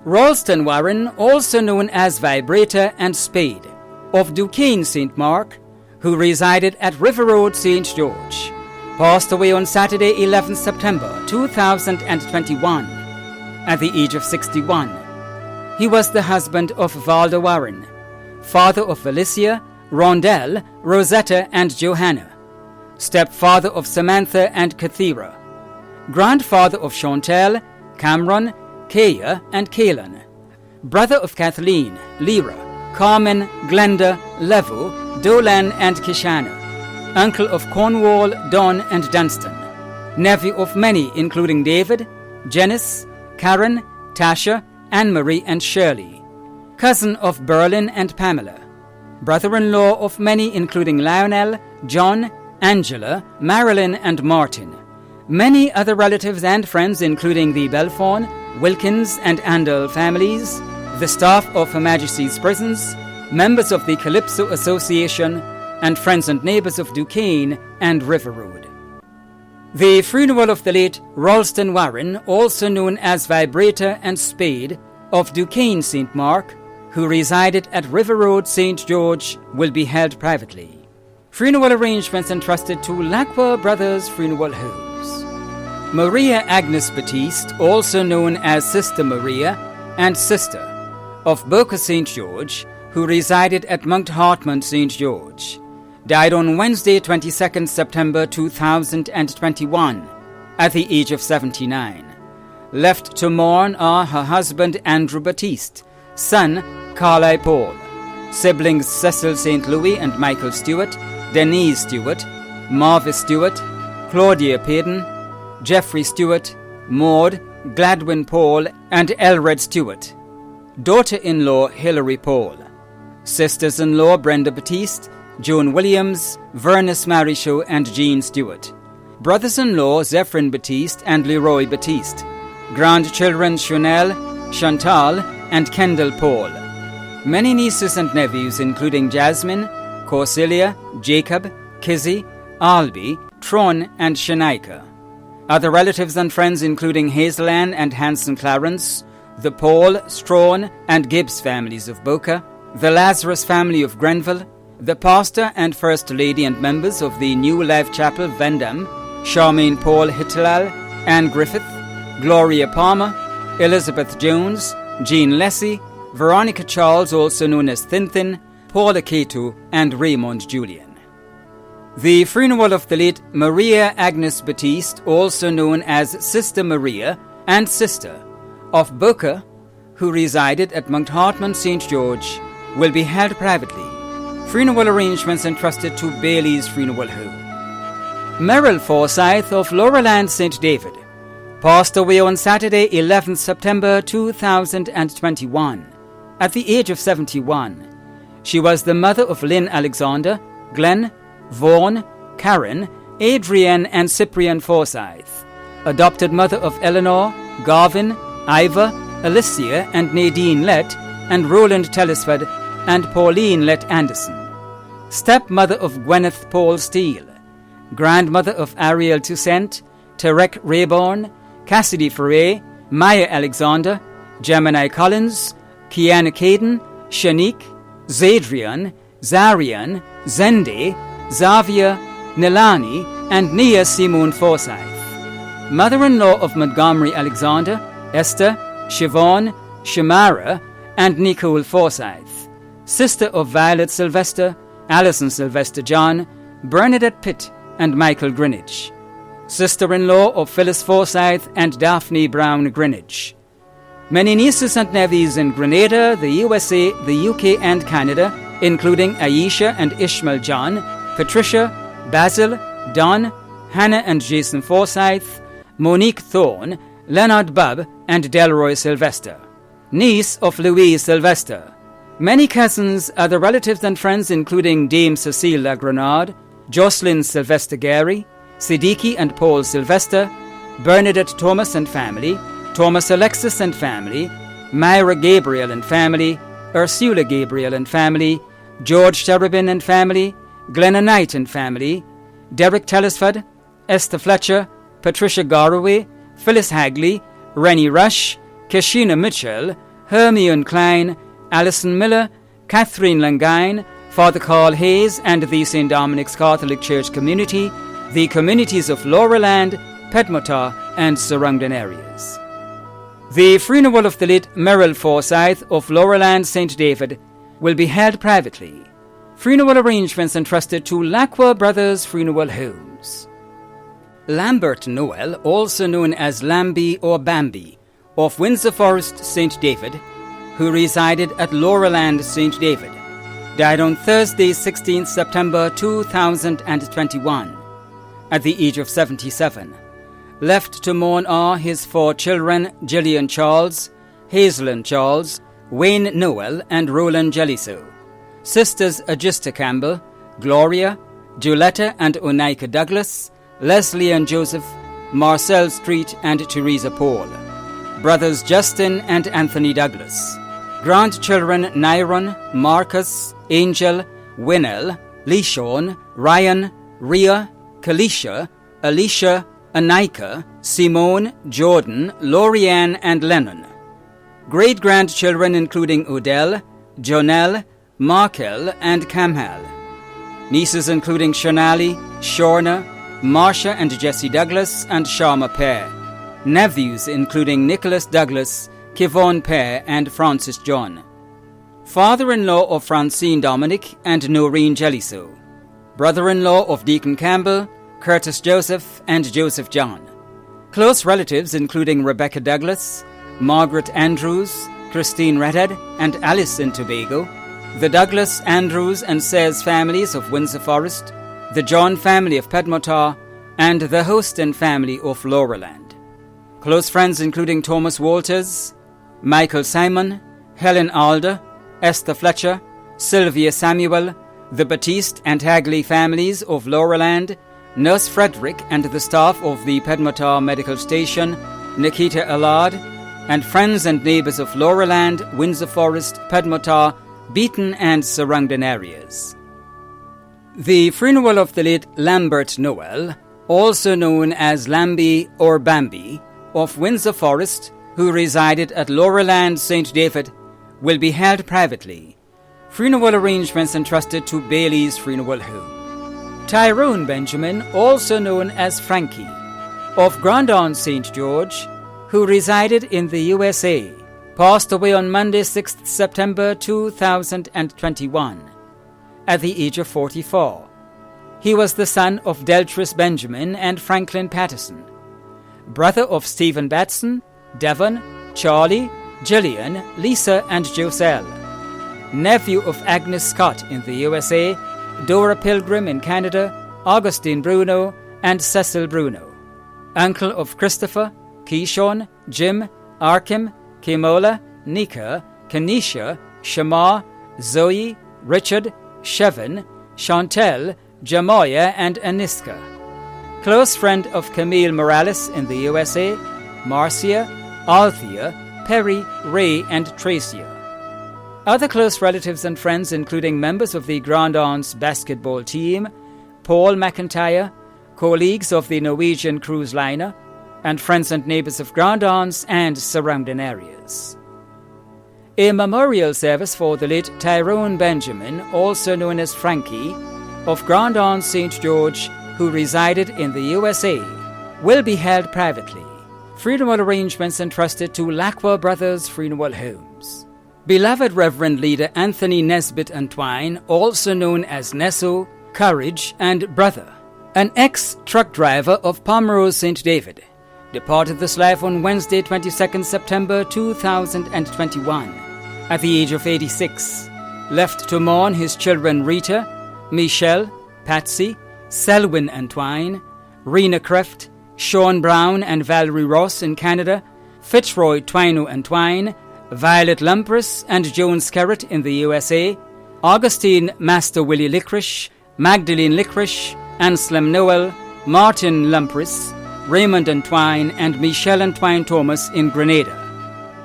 Ralston Warren, also known as Vibrator and Spade, of Duquesne, St. Mark, who resided at River Road, St. George, passed away on Saturday, 11th September 2021, at the age of 61. He was the husband of Valda Warren, father of Felicia, Rondell, Rosetta, and Johanna, stepfather of Samantha and Kathira, grandfather of Chantel, Cameron, Kaya, and Kaelan, brother of Kathleen, Lyra, Carmen, Glenda, Levo, Dolan, and Kishana, uncle of Cornwall, Don, and Dunstan, nephew of many including David, Janice, Karen, Tasha, Anne-Marie, and Shirley, cousin of Berlin and Pamela, brother-in-law of many including Lionel, John, Angela, Marilyn, and Martin, many other relatives and friends including the Belfawn, Wilkins, and Andel families, the staff of Her Majesty's prisons, members of the Calypso Association, and friends and neighbors of Duquesne and River Road. The funeral of the late Ralston Warren, also known as Vibrator and Spade, of Duquesne, St. Mark, who resided at River Road, St. George, will be held privately. Funeral arrangements entrusted to Lacroix Brothers Funeral Homes. Maria Agnes Batiste, also known as Sister Maria and Sister, of Boca, St. George, who resided at Mount Hartmont, St. George, died on Wednesday, 22nd September 2021, at the age of 79. Left to mourn are her husband Andrew Batiste, son Carly Paul, siblings Cecil St. Louis and Michael Stewart, Denise Stewart, Marvis Stewart, Claudia Payden, Jeffrey Stewart, Maud, Gladwin Paul, and Elred Stewart, daughter-in-law Hilary Paul, sisters-in-law Brenda Batiste, Joan Williams, Vernis Marichaux, and Jean Stewart, brothers-in-law Zephyrin Batiste and Leroy Batiste, grandchildren Chanel, Chantal, and Kendall Paul, many nieces and nephews including Jasmine, Corselia, Jacob, Kizzy, Albi, Tron, and Shanaika. Other relatives and friends including Hazel Ann and Hanson Clarence, the Paul, Strawn, and Gibbs families of Boca, the Lazarus family of Grenville, the pastor and first lady and members of the New Life Chapel, Vendham, Charmaine Paul Hittilal, Anne Griffith, Gloria Palmer, Elizabeth Jones, Jean Leslie, Veronica Charles, also known as Thin, Paula Cato, and Raymond Julian. The funeral of the late Maria Agnes Batiste, also known as Sister Maria and Sister, of Boca, who resided at Mount Hartmont, St. George, will be held privately. Funeral arrangements entrusted to Bailey's Funeral Home. Merrill Forsyth of Laurelland, St. David, passed away on Saturday, 11th September 2021, at the age of 71. She was the mother of Lynn Alexander, Glenn, Vaughan, Karen, Adrienne, and Cyprian Forsyth, adopted mother of Eleanor, Garvin, Ivor, Alicia, and Nadine Lett, and Roland Telesford, and Pauline Lett Anderson, stepmother of Gwyneth Paul Steele, grandmother of Ariel Toussaint, Tarek Rayborn, Cassidy Foray, Maya Alexander, Gemini Collins, Kiana Caden, Shanique, Zadrian, Zarian, Zende, Xavier, Nilani, and Nia Simone Forsyth, mother-in-law of Montgomery Alexander, Esther, Siobhan, Shamara, and Nicole Forsyth, sister of Violet Sylvester, Alison Sylvester John, Bernadette Pitt, and Michael Greenwich, sister-in-law of Phyllis Forsyth and Daphne Brown Greenwich. Many nieces and nephews in Grenada, the USA, the UK, and Canada, including Aisha and Ishmael John, Patricia, Basil, Don, Hannah and Jason Forsyth, Monique Thorne, Leonard Bubb, and Delroy Sylvester, niece of Louise Sylvester. Many cousins, other relatives and friends including Dame Cecile Lagrenard, Jocelyn Sylvester Gary, Siddiqui and Paul Sylvester, Bernadette Thomas and family, Thomas Alexis and family, Myra Gabriel and family, Ursula Gabriel and family, George Cherubin and family, Glenna Knight and family, Derek Telesford, Esther Fletcher, Patricia Garraway, Phyllis Hagley, Rennie Rush, Kashina Mitchell, Hermione Klein, Alison Miller, Catherine Langine, Father Carl Hayes and the St. Dominic's Catholic Church community, the communities of Lauraland, Pedmotah and surrounding areas. The funeral of the late Merrill Forsyth of Lauraland St. David will be held privately. Funeral arrangements entrusted to Lacqua Brothers Funeral Homes. Lambert Noel, also known as Lambie or Bambi, of Windsor Forest St. David, who resided at Lauraland St. David, died on Thursday, 16 September 2021, at the age of 77. Left to mourn are his 4 children, Gillian Charles, Hazelyn Charles, Wayne Noel and Roland Jelliso, sisters Agista Campbell, Gloria, Giulietta and Onika Douglas, Leslie and Joseph, Marcel Street and Teresa Paul, brothers Justin and Anthony Douglas, grandchildren Nyron, Marcus, Angel, Winnell, Lishon, Ryan, Rhea, Kalisha, Alicia, Anika, Simone, Jordan, Lorianne and Lennon. Great-grandchildren including Odell, Jonelle, Markel and Kamhal. Nieces including Shonali, Shorna, Marsha and Jesse Douglas and Sharma Pear. Nephews including Nicholas Douglas, Kivon Pear and Francis John. Father-in-law of Francine Dominic and Noreen Jelliso. Brother-in-law of Deacon Campbell, Curtis Joseph and Joseph John. Close relatives including Rebecca Douglas, Margaret Andrews, Christine Redhead and Alice in Tobago, the Douglas, Andrews and Sayers families of Windsor Forest, the John family of Pedmotah, and the Hostin family of Lauraland. Close friends including Thomas Walters, Michael Simon, Helen Alder, Esther Fletcher, Sylvia Samuel, the Batiste and Hagley families of Lauraland, Nurse Frederick and the staff of the Pedmotah Medical Station, Nikita Allard, and friends and neighbours of Lauraland, Windsor Forest, Pedmotah, Beaton and surrounding areas. The funeral of the late Lambert Noel, also known as Lambie or Bambi, of Windsor Forest, who resided at Lauraland St. David, will be held privately. Funeral arrangements entrusted to Bailey's Funeral Home. Tyrone Benjamin, also known as Frankie, of Grandon St. George, who resided in the USA, passed away on Monday, 6th September 2021, at the age of 44. He was the son of Deltris Benjamin and Franklin Patterson, brother of Stephen Batson, Devon, Charlie, Gillian, Lisa and Joselle, nephew of Agnes Scott in the USA, Dora Pilgrim in Canada, Augustine Bruno and Cecil Bruno, uncle of Christopher, Keishon, Jim, Arkim, Kemola, Nika, Kenisha, Shamar, Zoe, Richard, Shevin, Chantel, Jamoya and Aniska. Close friend of Camille Morales in the USA, Marcia, Althea, Perry, Ray and Tracia. Other close relatives and friends including members of the Grandons basketball team, Paul McIntyre, colleagues of the Norwegian cruise liner, and friends and neighbours of Grandons and surrounding areas. A memorial service for the late Tyrone Benjamin, also known as Frankie, of Grandon St. George, who resided in the USA, will be held privately. Funeral arrangements entrusted to Lacqua Brothers Funeral Homes. Beloved Reverend Leader Anthony Nesbitt Antwine, also known as Nesso, Courage, and Brother, an ex-truck driver of Pomerose St. David, departed this life on Wednesday, 22nd September 2021, at the age of 86. Left to mourn his children Rita, Michelle, Patsy, Selwyn Antwine, Rena Creft, Sean Brown and Valerie Ross in Canada, Fitzroy Twino Antwine, Violet Lumpers and Joan Skerritt in the USA, Augustine Master Willie Licorice, Magdalene Licorice, Anselm Noel, Martin Lumpris, Raymond Antwine and Michelle Antwine Thomas in Grenada.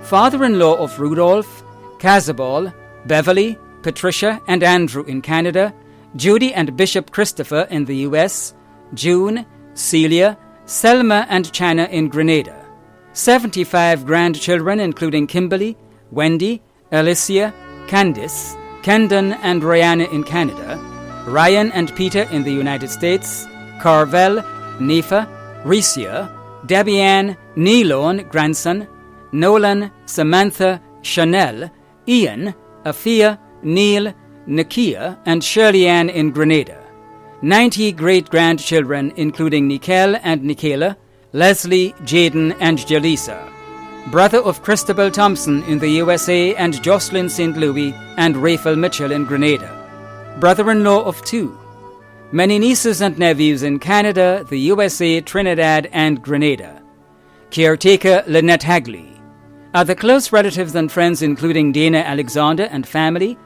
Father-in-law of Rudolph, Casabal, Beverly, Patricia and Andrew in Canada, Judy and Bishop Christopher in the US, June, Celia, Selma and China in Grenada. 75 grandchildren including Kimberly, Wendy, Alicia, Candice, Kendon and Rihanna in Canada, Ryan and Peter in the United States, Carvel, Nefa, Ricia, Debbie Ann, Neilon, grandson, Nolan, Samantha, Chanel, Ian, Afia, Neil, Nakia, and Shirley Ann in Grenada. 90 great-grandchildren including Nikel and Nikela, Leslie, Jaden, and Jaleesa. Brother of Christabel Thompson in the USA and Jocelyn St. Louis and Rachel Mitchell in Grenada. Brother-in-law of 2. Many nieces and nephews in Canada, the USA, Trinidad, and Grenada. Caretaker Lynette Hagley. Other close relatives and friends including Dana Alexander and family,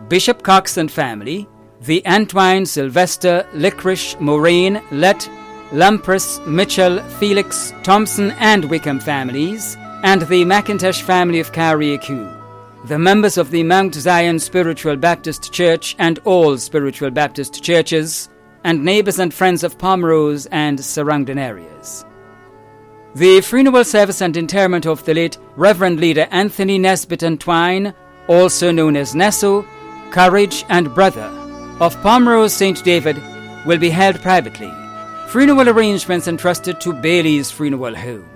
Bishop Cox and family, the Antwine, Sylvester, Licorice, Moraine, Lett, Lumpers, Mitchell, Felix, Thompson, and Wickham families, and the McIntosh family of Carriacou, the members of the Mount Zion Spiritual Baptist Church and all Spiritual Baptist churches, and neighbors and friends of Pomerose and surrounding areas. The funeral service and interment of the late Reverend Leader Anthony Nesbitt and Twine, also known as Nesso, Courage and Brother, of Pomerose St. David, will be held privately. Funeral arrangements entrusted to Bailey's Funeral Home.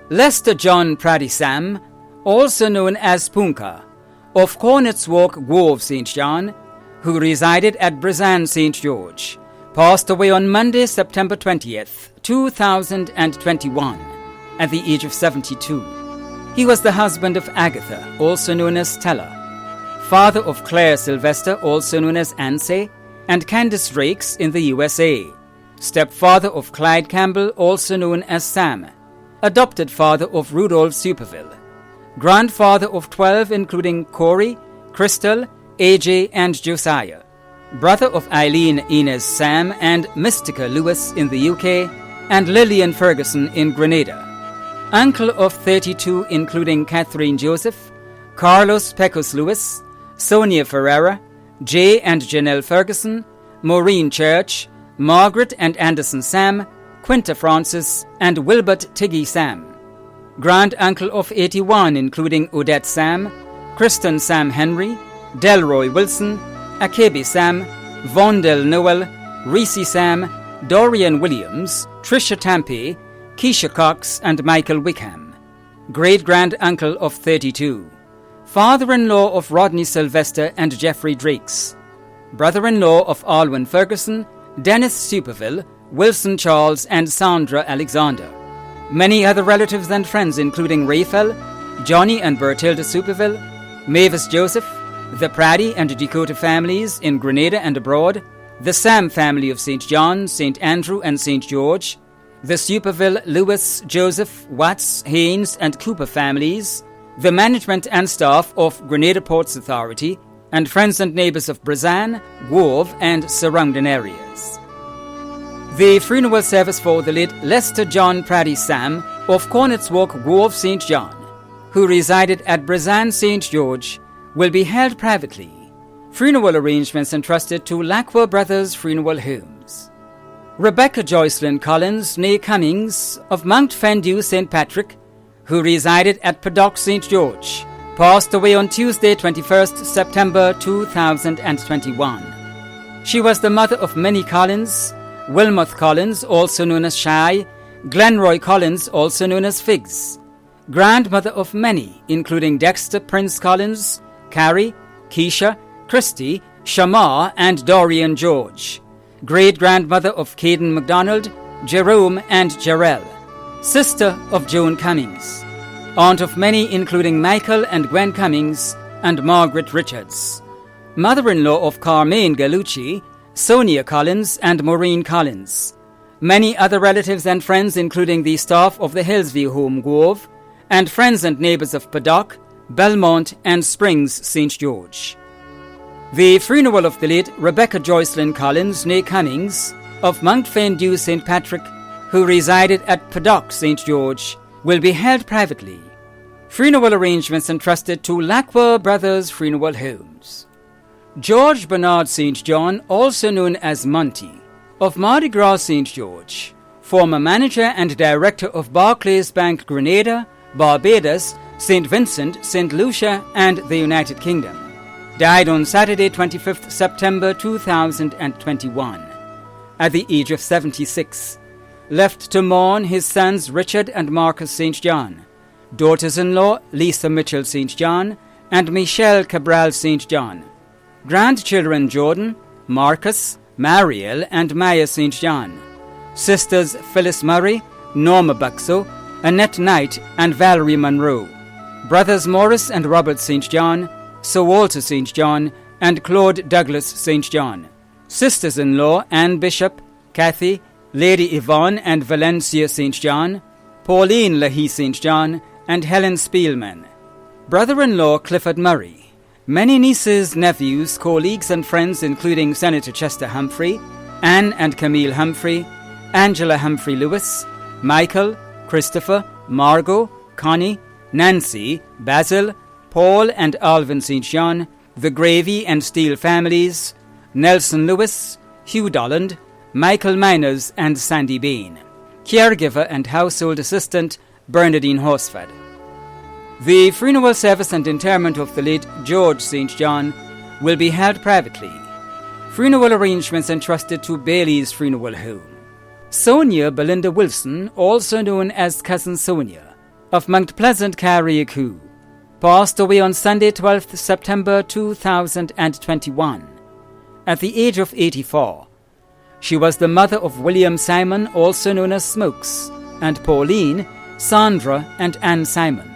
Lester John Praddy Sam, also known as Punka, of Cornets Walk, Grove, St. John, who resided at Brazan, St. George, passed away on Monday, September 20th, 2021, at the age of 72. He was the husband of Agatha, also known as Stella, father of Claire Sylvester, also known as Ansay, and Candice Rakes in the USA, stepfather of Clyde Campbell, also known as Sam, adopted father of Rudolph Superville, grandfather of 12 including Corey, Crystal, AJ, and Josiah, brother of Eileen Inez Sam and Mystica Lewis in the UK, and Lillian Ferguson in Grenada, uncle of 32 including Catherine Joseph, Carlos Pecos Lewis, Sonia Ferreira, Jay and Janelle Ferguson, Maureen Church, Margaret and Anderson Sam, Quinta Francis, and Wilbert Tiggy Sam. Grand uncle of 81 including Odette Sam, Kristen Sam Henry, Delroy Wilson, Akebi Sam, Vondel Noel, Reese Sam, Dorian Williams, Trisha Tampe, Keisha Cox, and Michael Wickham. Great-grand uncle of 32. Father-in-law of Rodney Sylvester and Jeffrey Drakes. Brother-in-law of Alwyn Ferguson, Dennis Superville, Wilson Charles, and Sandra Alexander. Many other relatives and friends including Raphael, Johnny and Bertilda Superville, Mavis Joseph, the Praddy and Dakota families in Grenada and abroad, the Sam family of St. John, St. Andrew, and St. George, the Superville, Lewis, Joseph, Watts, Haynes, and Cooper families, the management and staff of Grenada Ports Authority, and friends and neighbors of Brazan, Grove, and surrounding areas. The funeral service for the late Lester John Praddy Sam of Cornets Walk, Grove, St. John, who resided at Brazan, St. George, will be held privately. Funeral arrangements entrusted to Lacqua Brothers Funeral Homes. Rebecca Joycelyn Collins, née Cummings, of Mount Fendu, St. Patrick, who resided at Paddock, St. George, passed away on Tuesday, 21st September 2021. She was the mother of Minnie Collins, Wilmoth Collins, also known as Shy, Glenroy Collins, also known as Figs, grandmother of many, including Dexter Prince Collins, Carrie, Keisha, Christy, Shamar, and Dorian George, great-grandmother of Caden MacDonald, Jerome, and Jarell, sister of Joan Cummings, aunt of many including Michael and Gwen Cummings and Margaret Richards, mother-in-law of Carmaine Gallucci, Sonia Collins, and Maureen Collins, many other relatives and friends including the staff of the Hillsview Home Grove, and friends and neighbors of Paddock, Belmont, and Springs, St. George. The funeral of the late Rebecca Joycelyn Collins, née Cummings, of Mount Fendu, St. Patrick, who resided at Paddock, St. George, will be held privately. Funeral arrangements entrusted to Lacqua Brothers Funeral Homes. George Bernard St. John, also known as Monty, of Mardi Gras, St. George, former manager and director of Barclays Bank Grenada, Barbados, St. Vincent, St. Lucia, and the United Kingdom. Died on Saturday, 25th September 2021, at the age of 76. Left to mourn his sons Richard and Marcus St. John, daughters-in-law Lisa Mitchell St. John and Michelle Cabral St. John, grandchildren Jordan, Marcus, Mariel, and Maya St. John, sisters Phyllis Murray, Norma Buxo, Annette Knight, and Valerie Monroe, brothers Morris and Robert St. John, Sir Walter St. John, and Claude Douglas St. John, sisters-in-law Anne Bishop, Kathy, Lady Yvonne and Valencia St. John, Pauline Leahy St. John, and Helen Spielman, brother-in-law Clifford Murray, many nieces, nephews, colleagues and friends including Senator Chester Humphrey, Anne and Camille Humphrey, Angela Humphrey Lewis, Michael, Christopher, Margot, Connie, Nancy, Basil, Paul and Alvin St. John, the Gravy and Steele families, Nelson Lewis, Hugh Dolland, Michael Miners and Sandy Bain, caregiver and household assistant Bernadine Horsford. The funeral service and interment of the late George St. John will be held privately. Funeral arrangements entrusted to Bailey's Funeral Home. Sonia Belinda Wilson, also known as Cousin Sonia, of Mount Pleasant, Carriacou, passed away on Sunday, 12th September 2021, at the age of 84. She was the mother of William Simon, also known as Smokes, and Pauline, Sandra, and Anne Simon,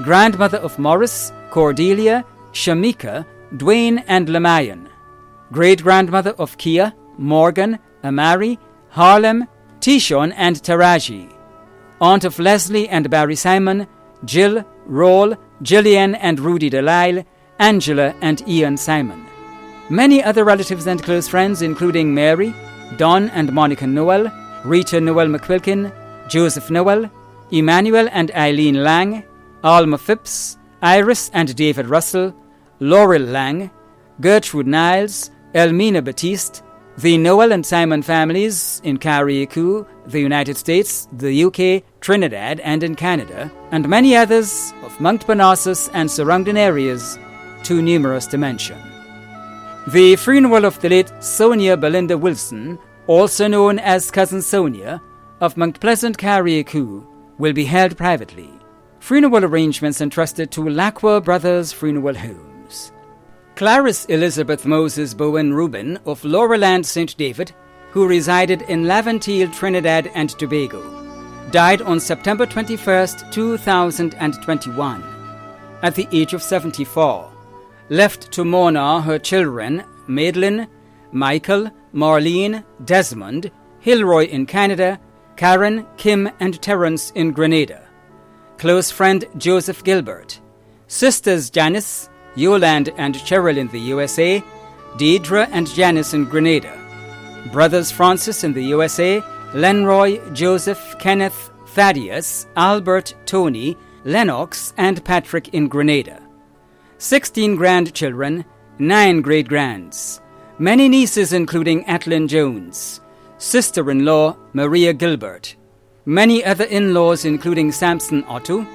grandmother of Morris, Cordelia, Shamika, Dwayne, and Lamayan, great-grandmother of Kia, Morgan, Amari, Harlem, Tishon, and Taraji, aunt of Leslie and Barry Simon, Jill, Roll, Gillian and Rudy Delisle, Angela and Ian Simon. Many other relatives and close friends including Mary, Don and Monica Noel, Rita Noel McQuilkin, Joseph Noel, Emmanuel and Eileen Lang, Alma Phipps, Iris and David Russell, Laurel Lang, Gertrude Niles, Elmina Batiste, the Noel and Simon families in Carriacou, the United States, the UK, Trinidad and in Canada, and many others of Mount Parnassus and surrounding areas, too numerous to mention. The funeral of the late Sonia Belinda Wilson, also known as Cousin Sonia, of Mount Pleasant, Carriacou, will be held privately. Funeral arrangements entrusted to Lacqua Brothers Funeral Homes. Clarice Elizabeth Moses Bowen Rubin of Laurelland St. David, who resided in Laventille, Trinidad and Tobago, died on September 21, 2021, at the age of 74. Left to mourn her children, Madeline, Michael, Marlene, Desmond, Hilroy in Canada, Karen, Kim, and Terence in Grenada. Close friend Joseph Gilbert. Sisters Janice, Yolande, and Cheryl in the USA, Deidre and Janice in Grenada. Brothers Francis in the USA, Lenroy, Joseph, Kenneth, Thaddeus, Albert, Tony, Lennox, and Patrick in Grenada. 16 grandchildren, 9 great-grands. Many nieces including Atlin Jones, sister-in-law Maria Gilbert. Many other in-laws including Samson Otto,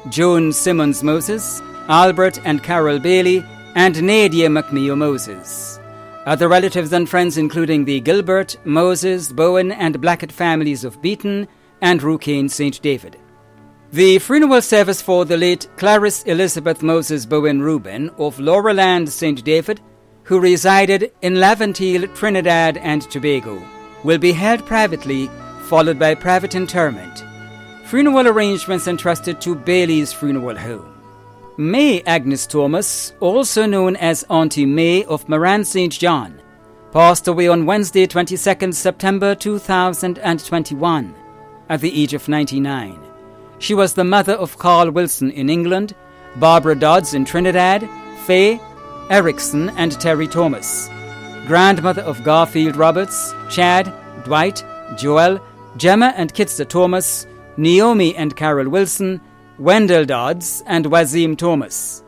Joan Simmons Moses, Albert and Carol Bailey, and Nadia McNeil Moses. Other relatives and friends including the Gilbert, Moses, Bowen, and Blackett families of Beaton and Rucane St. David. The funeral service for the late Clarice Elizabeth Moses Bowen Rubin of Laurelland St. David, who resided in Laventille, Trinidad and Tobago, will be held privately, followed by private interment. Funeral arrangements entrusted to Bailey's Funeral Home. May Agnes Thomas, also known as Auntie May of Moran St. John, passed away on Wednesday, 22nd September 2021, at the age of 99. She was the mother of Carl Wilson in England, Barbara Dodds in Trinidad, Faye, Erickson, and Terry Thomas. Grandmother of Garfield Roberts, Chad, Dwight, Joel, Gemma and Kitster Thomas, Naomi and Carol Wilson, Wendell Dodds, and Wazim Thomas.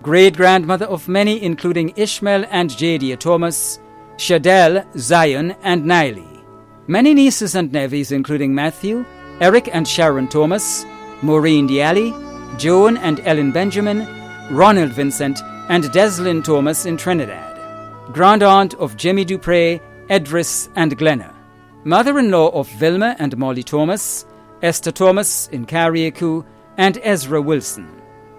Great-grandmother of many including Ishmael and Jadia Thomas, Shadell, Zion, and Niley. Many nieces and nephews including Matthew, Eric and Sharon Thomas, Maureen Dialli, Joan and Ellen Benjamin, Ronald Vincent, and Deslyn Thomas in Trinidad. Grand-aunt of Jimmy Dupre, Edris and Glenna. Mother-in-law of Vilma and Molly Thomas, Esther Thomas in Carriacou, and Ezra Wilson.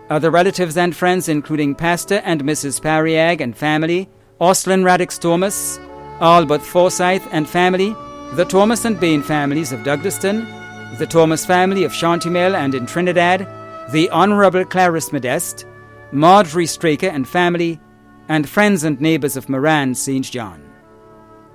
Other relatives and friends including Pastor and Mrs. Pariag and family, Oslin Radix Thomas, Albert Forsyth and family, the Thomas and Bain families of Douglaston, the Thomas family of Shantimel and in Trinidad, the Honorable Clarice Modeste, Marjorie Straker and family, and friends and neighbours of Moran, St. John.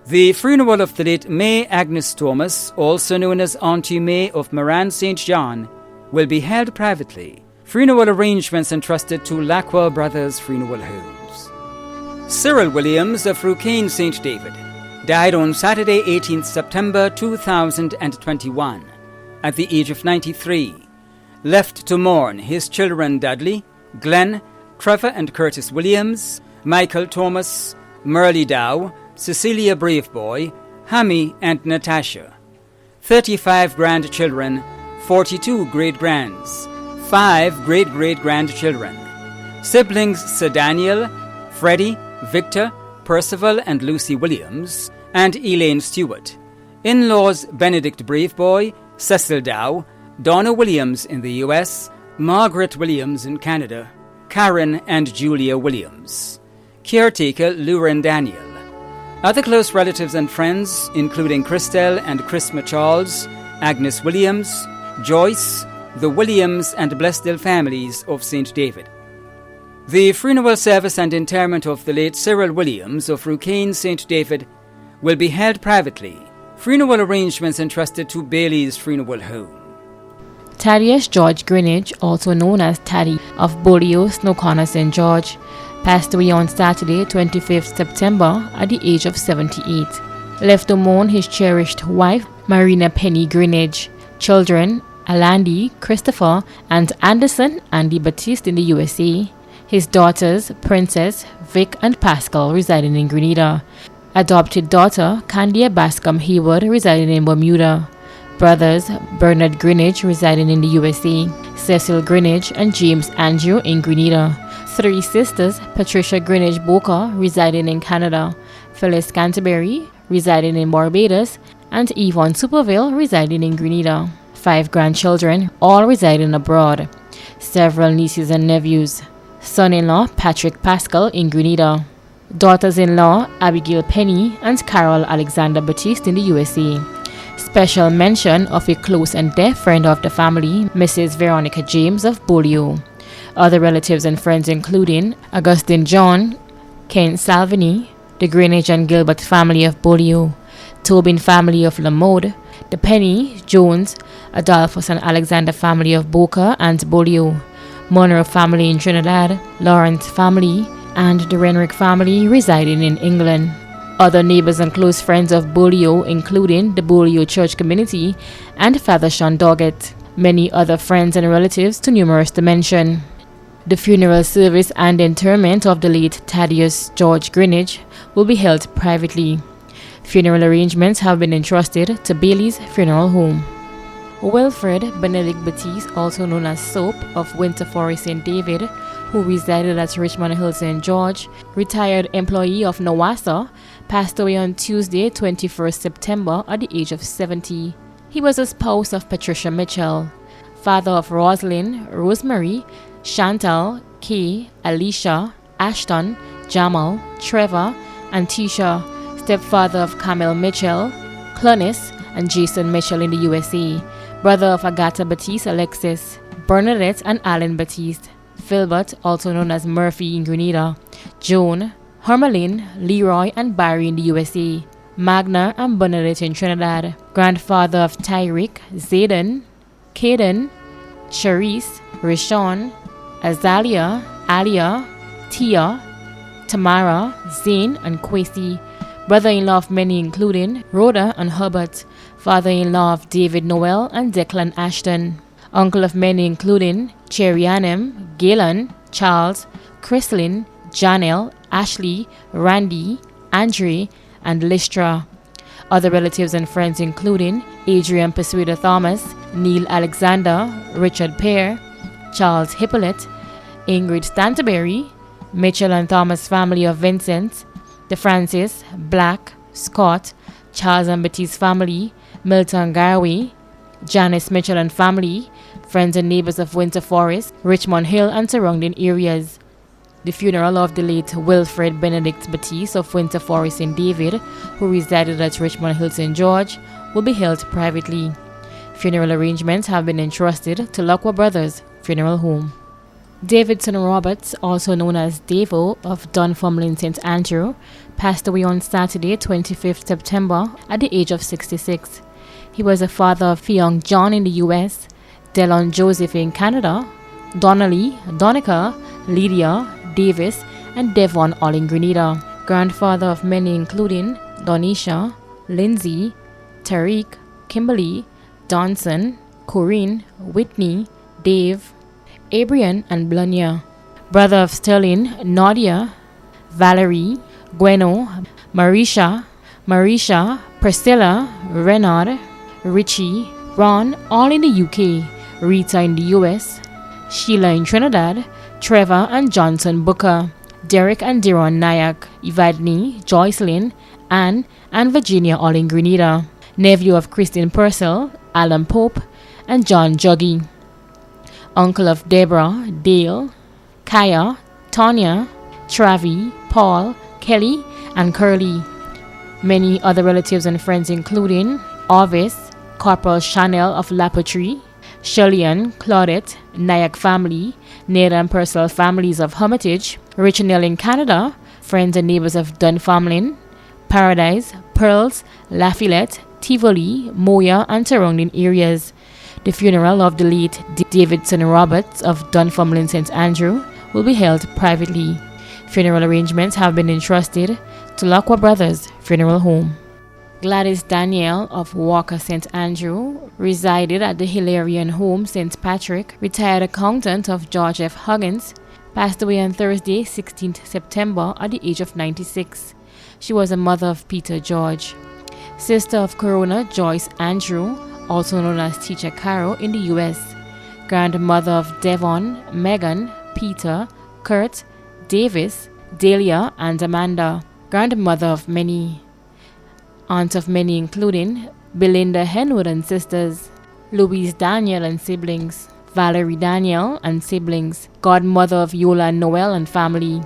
The funeral of the late May Agnes Thomas, also known as Auntie May of Moran, St. John, will be held privately. Funeral arrangements entrusted to Lackwell Brothers Funeral Homes. Cyril Williams of Rucane, St. David, died on Saturday, 18th September 2021, at the age of 93. Left to mourn his children Dudley, Glenn, Trevor and Curtis Williams, Michael Thomas, Merle Dow, Cecilia Braveboy, Hammy and Natasha. 35 grandchildren, 42 great-grands, 5 great-great-grandchildren. Siblings Sir Daniel, Freddie, Victor, Percival and Lucy Williams, and Elaine Stewart. In-laws Benedict Braveboy, Cecil Dow, Donna Williams in the U.S., Margaret Williams in Canada, Karen and Julia Williams. Caretaker Luren Daniel. Other close relatives and friends, including Christelle and Chrisma Charles, Agnes Williams, Joyce, the Williams and Blessdale families of St. David. The funeral service and interment of the late Cyril Williams of Rucane, St. David, will be held privately. Funeral arrangements entrusted to Bailey's Funeral Home. Thaddeus George Greenidge, also known as Taddy, of Bolio, Snowcorner, St. George, passed away on Saturday, 25th September, at the age of 78. Left to mourn his cherished wife, Marina Penny Greenidge, children, Alandi, Christopher, and Anderson Andy Batiste in the USA, his daughters, Princess, Vic, and Pascal, residing in Grenada, adopted daughter, Candia Bascom Hayward, residing in Bermuda, brothers, Bernard Greenidge, residing in the USA, Cecil Greenidge and James Andrew in Grenada, 3 sisters, Patricia Greenidge Boca, residing in Canada, Phyllis Canterbury, residing in Barbados, and Yvonne Superville, residing in Grenada, 5 grandchildren, all residing abroad, several nieces and nephews, son-in-law Patrick Pascal in Grenada, daughters-in-law Abigail Penny and Carol Alexander Batiste in the USA. Special mention of a close and dear friend of the family, Mrs. Veronica James of Bolio. Other relatives and friends including Augustine John, Ken Salvini, the Greenidge and Gilbert family of Bolio, Tobin family of Lamode, the Penny, Jones, Adolphus and Alexander family of Boca and Bolio, Monroe family in Trinidad, Lawrence family, and the Renwick family residing in England. Other neighbors and close friends of Bolio including the Bolio Church community and Father Sean Doggett. Many other friends and relatives too numerous to mention. The funeral service and interment of the late Thaddeus George Greenidge will be held privately. Funeral arrangements have been entrusted to Bailey's Funeral Home. Wilfred Benedict Batiste, also known as Soap, of Winter Forest St. David, who resided at Richmond Hill St. George, retired employee of NOWASA, passed away on Tuesday, 21st September, at the age of 70. He was a spouse of Patricia Mitchell, father of Rosalind, Rosemary, Chantal, Kay, Alicia, Ashton, Jamal, Trevor, and Tisha, stepfather of Camille Mitchell, Clunis, and Jason Mitchell in the USA, brother of Agatha Batiste Alexis, Bernadette and Alan Batiste, Philbert, also known as Murphy in Grenada, Joan, Hermeline, Leroy, and Barry in the USA, Magna and Bernadette in Trinidad, grandfather of Tyrick, Zayden, Caden, Charisse, Rishon, Azalia, Alia, Tia, Tamara, Zane, and Kwesi, brother-in-law of many including Rhoda and Herbert, father-in-law of David Noel and Declan Ashton, uncle of many including Cherianem, Galen, Charles, Chrislyn, Janelle, Ashley, Randy, Andre, and Lystra. Other relatives and friends including Adrian Persuader Thomas, Neil Alexander, Richard Pear, Charles Hippolyte, Ingrid Stanterbury, Mitchell and Thomas family of Vincent, the Francis, Black, Scott, Charles and Betty's family, Milton Garway, Janice Mitchell and family, friends and neighbors of Winter Forest, Richmond Hill and surrounding areas. The funeral of the late Wilfred Benedict Batiste of Winter Forest in David, who resided at Richmond Hill St. George, will be held privately. Funeral arrangements have been entrusted to Lockwar Brothers Funeral Home. Davidson Roberts, also known as Davo of Dunfermline St. Andrew, passed away on Saturday, 25th September, at the age of 66. He was the father of Fionn John in the US, Delon Joseph in Canada, Donnelly, Donica, Lydia, Davis, and Devon all in Grenada. Grandfather of many including Donisha, Lindsay, Tariq, Kimberly, Donson, Corinne, Whitney, Dave, Abrian, and Blunya. Brother of Sterling, Nadia, Valerie, Gweno, Marisha, Priscilla, Renard, Richie, Ron, all in the UK, Rita in the US, Sheila in Trinidad, Trevor and Johnson Booker, Derek and Deron Nayak, Evadne, Joycelyn, Anne, and Virginia all in Grenada. Nephew of Christine Purcell, Alan Pope, and John Juggy. Uncle of Deborah, Dale, Kaya, Tanya, Travi, Paul, Kelly, and Curly. Many other relatives and friends including Orvis, Corporal Chanel of Lapotrie, Shirley-Ann, Claudette, Nayak family, Ned and Purcell families of Hermitage, Richnell in Canada, friends and neighbors of Dunfermline, Paradise, Pearls, Lafayette, Tivoli, Moya, and surrounding areas. The funeral of the late Davidson Roberts of Dunfermline St. Andrew will be held privately. Funeral arrangements have been entrusted to Lockwar Brothers Funeral Home. Gladys Danielle of Walker St. Andrew resided at the Hilarion Home St. Patrick. Retired accountant of George F. Huggins, passed away on Thursday, 16th September at the age of 96. She was a mother of Peter George. Sister of Corona Joyce Andrew, also known as Teacher Caro in the US. Grandmother of Devon, Megan, Peter, Kurt, Davis, Delia, and Amanda. Grandmother of many. Aunt of many including Belinda Henwood and sisters, Louise Daniel and siblings, Valerie Daniel and siblings, godmother of Yola and Noel and family.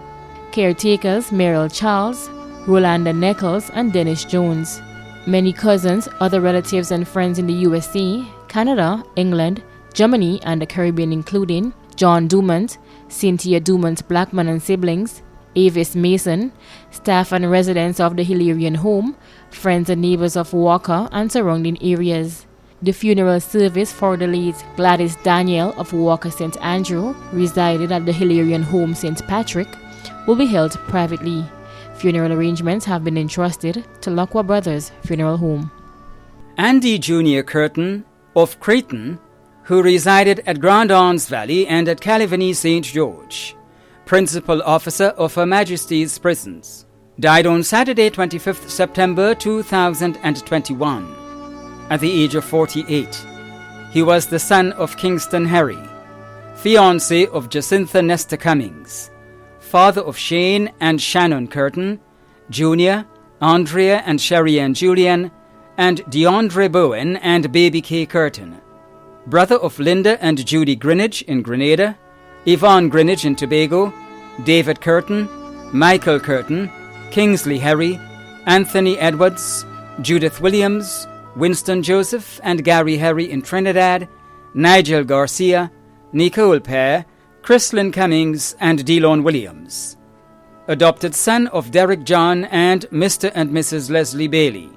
Caretakers Meryl Charles, Rolanda Nichols, and Dennis Jones. Many cousins, other relatives and friends in the USA, Canada, England, Germany, and the Caribbean including John Dumont, Cynthia Dumont Blackman and siblings, Avis Mason, staff and residents of the Hilarion Home, friends and neighbors of Walker and surrounding areas. The funeral service for the late Gladys Danielle of Walker St. Andrew, resided at the Hilarion Home St. Patrick, will be held privately. Funeral arrangements have been entrusted to Lockwar Brothers Funeral Home. Andy Jr. Curtin of Creighton, who resided at Grand Anse Valley and at Caливany St. George, Principal Officer of Her Majesty's Prisons, died on Saturday, 25th September 2021, at the age of 48. He was the son of Kingston Harry, fiancé of Jacintha Nestor Cummings, father of Shane and Shannon Curtin, Jr., Andrea and Sherry Ann Julian, and DeAndre Bowen and Baby K. Curtin, brother of Linda and Judy Greenidge in Grenada, Yvonne Greenidge in Tobago, David Curtin, Michael Curtin, Kingsley Harry, Anthony Edwards, Judith Williams, Winston Joseph and Gary Harry in Trinidad, Nigel Garcia, Nicole Pear, Chrislyn Cummings, and Delon Williams. Adopted son of Derek John and Mr. and Mrs. Leslie Bailey.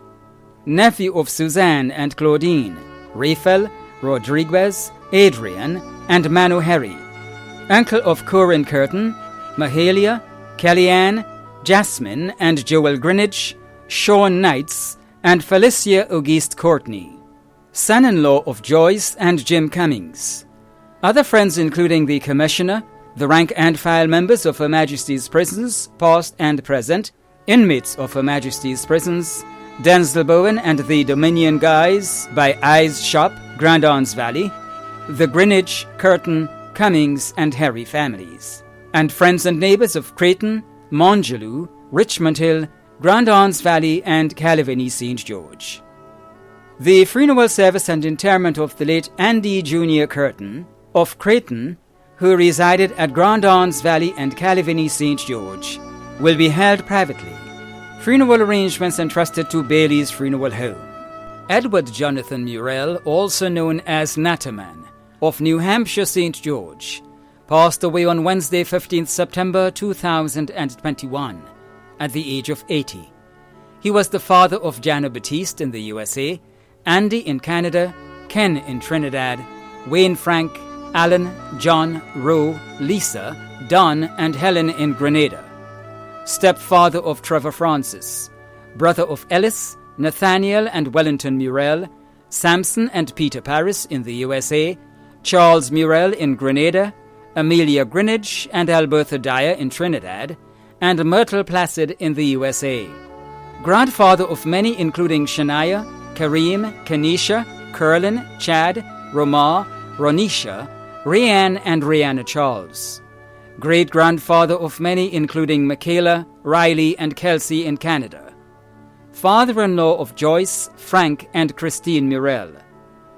Nephew of Suzanne and Claudine, Raphael, Rodriguez, Adrian, and Manu Harry. Uncle of Corinne Curtin, Mahalia, Kellyanne, Jasmine and Joel Greenidge, Sean Knights, and Felicia Auguste Courtney. Son-in-law of Joyce and Jim Cummings. Other friends including the Commissioner, the rank and file members of Her Majesty's Prisons, past and present, inmates of Her Majesty's Prisons, Denzel Bowen and the Dominion Guys by Eyes Shop, Grand Anse Valley, the Greenidge, Curtin, Cummings and Harry families, and friends and neighbours of Creighton, Monjaloo, Richmond Hill, Grand Anse Valley and Calavini St. George. The funeral service and interment of the late Andy Jr. Curtin of Creighton, who resided at Grand Anse Valley and Calavini St. George, will be held privately. Funeral arrangements entrusted to Bailey's Funeral Home. Edward Jonathan Murrell, also known as Natterman, of New Hampshire St. George, passed away on Wednesday, 15th September 2021, at the age of 80. He was the father of Jana Batiste in the USA, Andy in Canada, Ken in Trinidad, Wayne Frank, Alan, John, Roe, Lisa, Don, and Helen in Grenada. Stepfather of Trevor Francis, brother of Ellis, Nathaniel and Wellington Murrell, Samson and Peter Paris in the USA, Charles Murrell in Grenada, Amelia Greenidge and Albertha Dyer in Trinidad, and Myrtle Placid in the USA. Grandfather of many including Shania, Kareem, Kanisha, Curlin, Chad, Romar, Ronisha, Rayanne and Rihanna Charles. Great-grandfather of many including Michaela, Riley and Kelsey in Canada. Father-in-law of Joyce, Frank and Christine Murrell.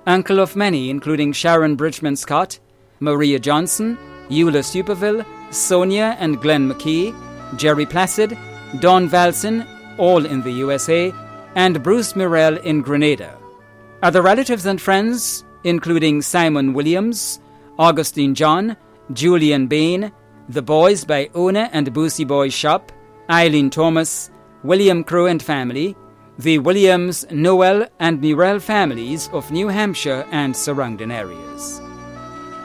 Uncle of many including Sharon Bridgman Scott, Maria Johnson, Eula Superville, Sonia and Glenn McKee, Jerry Placid, Don Valson, all in the USA, and Bruce Murrell in Grenada. Other relatives and friends including Simon Williams, Augustine John, Julian Bain, The Boys by Ona and Boosie Boys Shop, Eileen Thomas, William Crow and family, the Williams, Noel and Murrell families of New Hampshire and surrounding areas.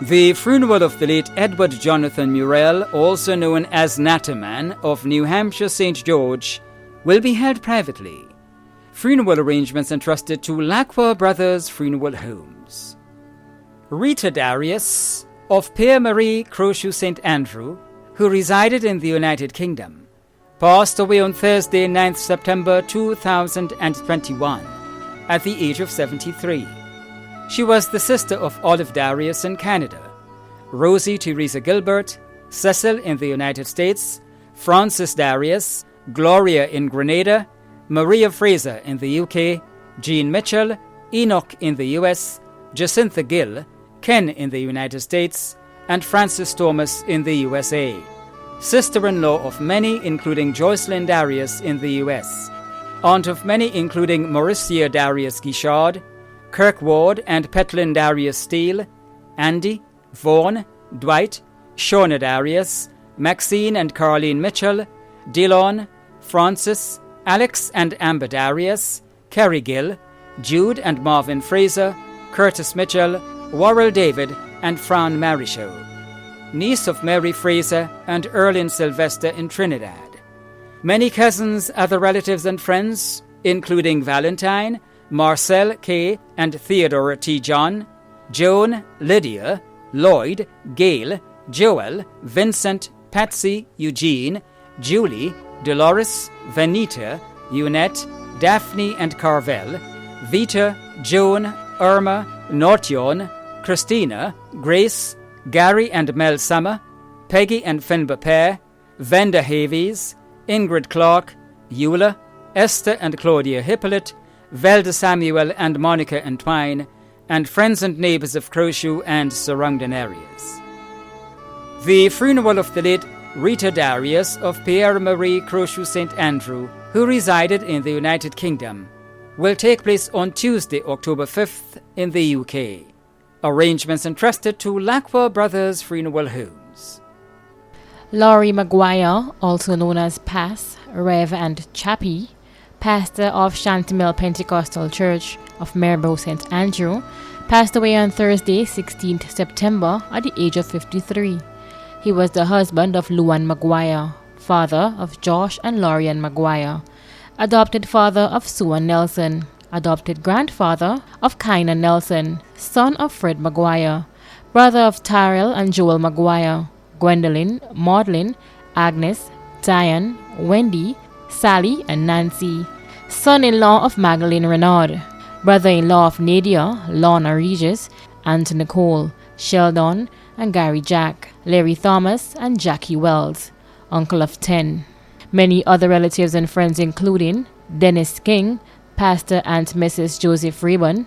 The funeral of the late Edward Jonathan Murrell, also known as Natterman of New Hampshire St. George, will be held privately. Funeral arrangements entrusted to Lacroix Brothers Funeral Homes. Rita Darius of Pierre Marie Crochu St. Andrew, who resided in the United Kingdom, passed away on Thursday, 9th September 2021, at the age of 73. She was the sister of Olive Darius in Canada, Rosie Teresa Gilbert, Cecil in the United States, Frances Darius, Gloria in Grenada, Maria Fraser in the UK, Jean Mitchell, Enoch in the US, Jacintha Gill, Ken in the United States, and Francis Thomas in the USA. Sister-in-law of many including Joycelyn Darius in the US. Aunt of many including Mauricia Darius Guichard, Kirk Ward and Petlin Darius Steele, Andy, Vaughan, Dwight, Shona Darius, Maxine and Carleen Mitchell, Dillon, Francis, Alex and Amber Darius, Kerry Gill, Jude and Marvin Fraser, Curtis Mitchell, Worrell David and Fran Marichaux. Niece of Mary Fraser and Erlyn Sylvester in Trinidad. Many cousins, other relatives and friends, including Valentine, Marcel K. and Theodora T. John, Joan, Lydia, Lloyd, Gail, Joel, Vincent, Patsy, Eugene, Julie, Dolores, Vanita, Eunette, Daphne and Carvel, Vita, Joan, Irma, Nortion, Christina, Grace, Gary and Mel Summer, Peggy and Finn Bapere, Venda Havies, Ingrid Clark, Eula, Esther and Claudia Hippolyte, Velda Samuel and Monica Entwine, and friends and neighbours of Crochu and surrounding areas. The funeral of the late Rita Darius of Pierre Marie Crochu St. Andrew, who resided in the United Kingdom, will take place on Tuesday, October 5th in the UK. Arrangements entrusted to Lacroix Brothers Funeral Homes. Laurie Maguire, also known as Pass, Rev and Chappie, pastor of Shantymill Pentecostal Church of Maryborough St. Andrew, passed away on Thursday, 16th September at the age of 53. He was the husband of Luan Maguire, father of Josh and Lorian Maguire, adopted father of Sue Nelson, adopted grandfather of Kyna Nelson, son of Fred Maguire, brother of Tyrell and Joel Maguire, Gwendolyn, Maudlin, Agnes, Diane, Wendy, Sally and Nancy, son-in-law of Magdalene Renaud, brother-in-law of Nadia, Lorna Regis, and Nicole, Sheldon, and Gary Jack, Larry Thomas, and Jackie Wells, uncle of 10. Many other relatives and friends including Dennis King, Pastor and Mrs. Joseph Rayburn,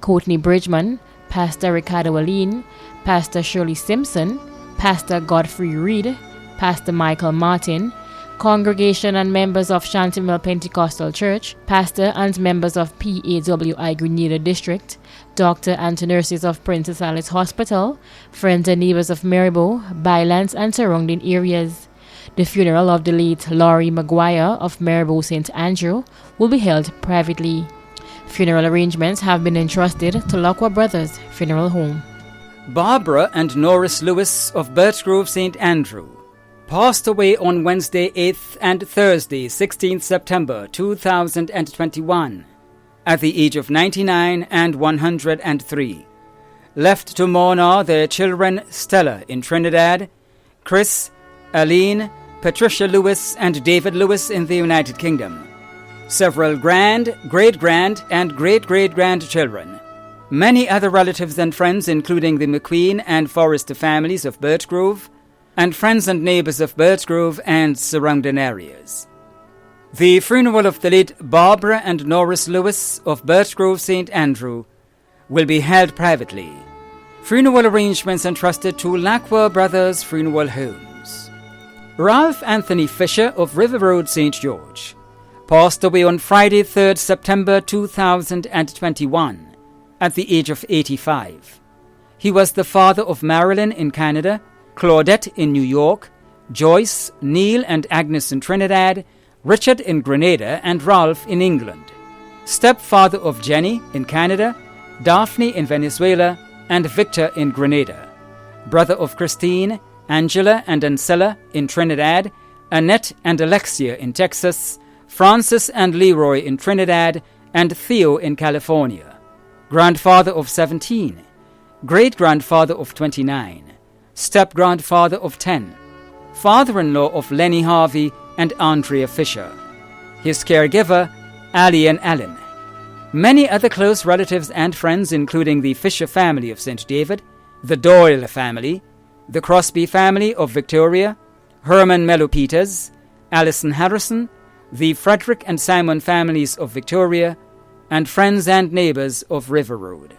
Courtney Bridgman, Pastor Ricardo Aline, Pastor Shirley Simpson, Pastor Godfrey Reed, Pastor Michael Martin, congregation and members of Shantyville Pentecostal Church, pastor and members of PAWI Grenada District, doctor and nurses of Princess Alice Hospital, friends and neighbors of Maribo, Bylands and surrounding areas. The funeral of the late Laurie Maguire of Maribo St. Andrew will be held privately. Funeral arrangements have been entrusted to Lockwell Brothers Funeral Home. Barbara and Norris Lewis of Birchgrove St. Andrew passed away on Wednesday 8th and Thursday 16th September 2021 at the age of 99 and 103. Left to mourn are their children Stella in Trinidad, Chris, Aline, Patricia Lewis and David Lewis in the United Kingdom, several grand, great-grand and great-great-grandchildren, many other relatives and friends including the McQueen and Forrester families of Birchgrove, and friends and neighbours of Birchgrove and surrounding areas. The funeral of the late Barbara and Norris Lewis of Birchgrove St. Andrew will be held privately. Funeral arrangements entrusted to Lackwell Brothers Funeral Homes. Ralph Anthony Fisher of River Road, St. George, passed away on Friday 3rd September 2021 at the age of 85. He was the father of Marilyn in Canada, Claudette in New York, Joyce, Neil and Agnes in Trinidad, Richard in Grenada and Ralph in England, stepfather of Jenny in Canada, Daphne in Venezuela and Victor in Grenada, brother of Christine, Angela and Ancella in Trinidad, Annette and Alexia in Texas, Francis and Leroy in Trinidad, and Theo in California, grandfather of 17, great-grandfather of 29, step-grandfather of 10, father-in-law of Lenny Harvey and Andrea Fisher, his caregiver, Ali and Allen. Many other close relatives and friends including the Fisher family of St. David, the Doyle family, the Crosby family of Victoria, Herman Mello Peters, Alison Harrison, the Frederick and Simon families of Victoria, and friends and neighbours of River Road.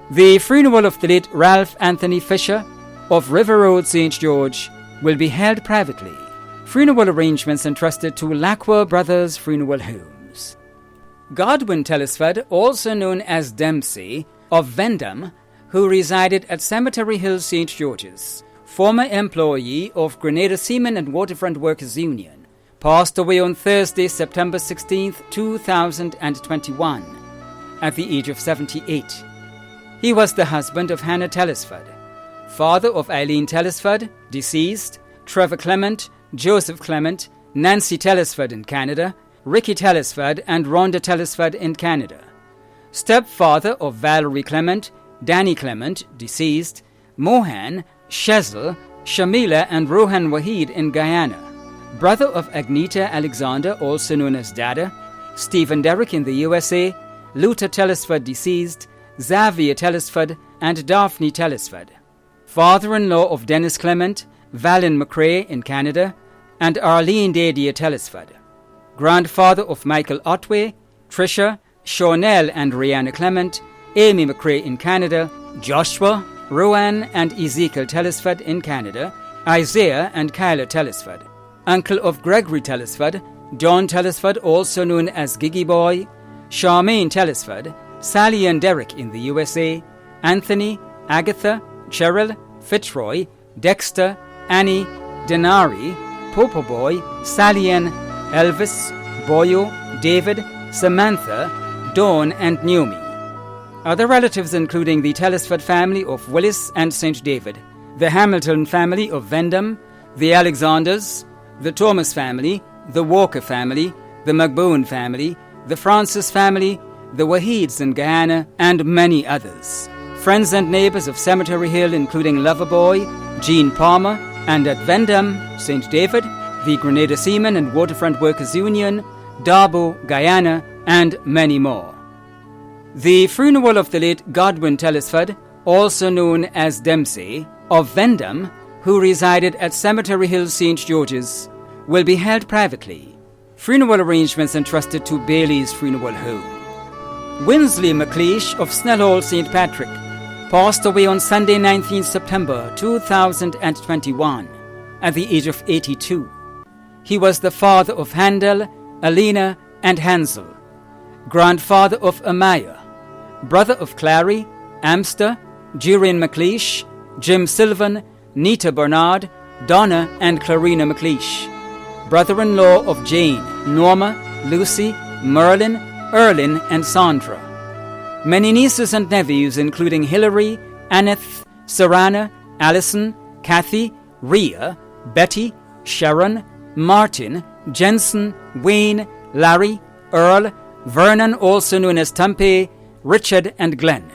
The funeral of the late Ralph Anthony Fisher of River Road, St. George, will be held privately. Funeral arrangements entrusted to Lackwell Brothers Funeral Homes. Godwin Telesford, also known as Dempsey, of Vendham, who resided at Cemetery Hill, St. George's, former employee of Grenada Seamen and Waterfront Workers Union, passed away on Thursday, September 16, 2021, at the age of 78. He was the husband of Hannah Telesford, father of Eileen Telesford, deceased, Trevor Clement, Joseph Clement, Nancy Telesford in Canada, Ricky Telesford and Rhonda Telesford in Canada, stepfather of Valerie Clement, Danny Clement, deceased, Mohan, Shezel, Shamila and Rohan Wahid in Guyana, brother of Agneta Alexander, also known as Dada, Stephen Derrick in the USA, Luther Telesford, deceased, Xavier Telesford and Daphne Telesford, father-in-law of Dennis Clement, Valin McRae in Canada, and Arlene Dadia Telesford, grandfather of Michael Otway, Tricia, Shawnell and Rihanna Clement, Amy McRae in Canada, Joshua, Rowan and Ezekiel Telesford in Canada, Isaiah and Kyla Telesford, uncle of Gregory Telesford, John Telesford, also known as Giggy Boy, Charmaine Telesford, Sally and Derek in the USA, Anthony, Agatha, Cheryl, Fitzroy, Dexter, Annie, Denari, Popo Boy, Sally Ann, Elvis, Boyo, David, Samantha, Dawn and Naomi. Other relatives including the Telesford family of Willis and St. David, the Hamilton family of Vendham, the Alexanders, the Thomas family, the Walker family, the McBone family, the Francis family, the Wahids in Guyana, and many others. Friends and neighbours of Cemetery Hill including Loverboy, Jean Palmer, and at Vendham, St. David, the Grenada Seamen and Waterfront Workers Union, Darbo, Guyana, and many more. The funeral of the late Godwin Telesford also known as Dempsey, of Vendham, who resided at Cemetery Hill, St. George's, will be held privately. Funeral arrangements entrusted to Bailey's Funeral Home. Winsley McLeish of Snellhall, St. Patrick, passed away on Sunday 19 September 2021 at the age of 82. He was the father of Handel, Alina, and Hansel, grandfather of Amaya, brother of Clary, Amster, Jurian McLeish, Jim Sylvan, Nita Bernard, Donna and Clarina McLeish, brother-in-law of Jane, Norma, Lucy, Merlin, Erlin, and Sandra. Many nieces and nephews including Hilary, Anneth, Sarana, Alison, Kathy, Rhea, Betty, Sharon, Martin, Jensen, Wayne, Larry, Earl, Vernon, also known as Tumpay, Richard, and Glenn.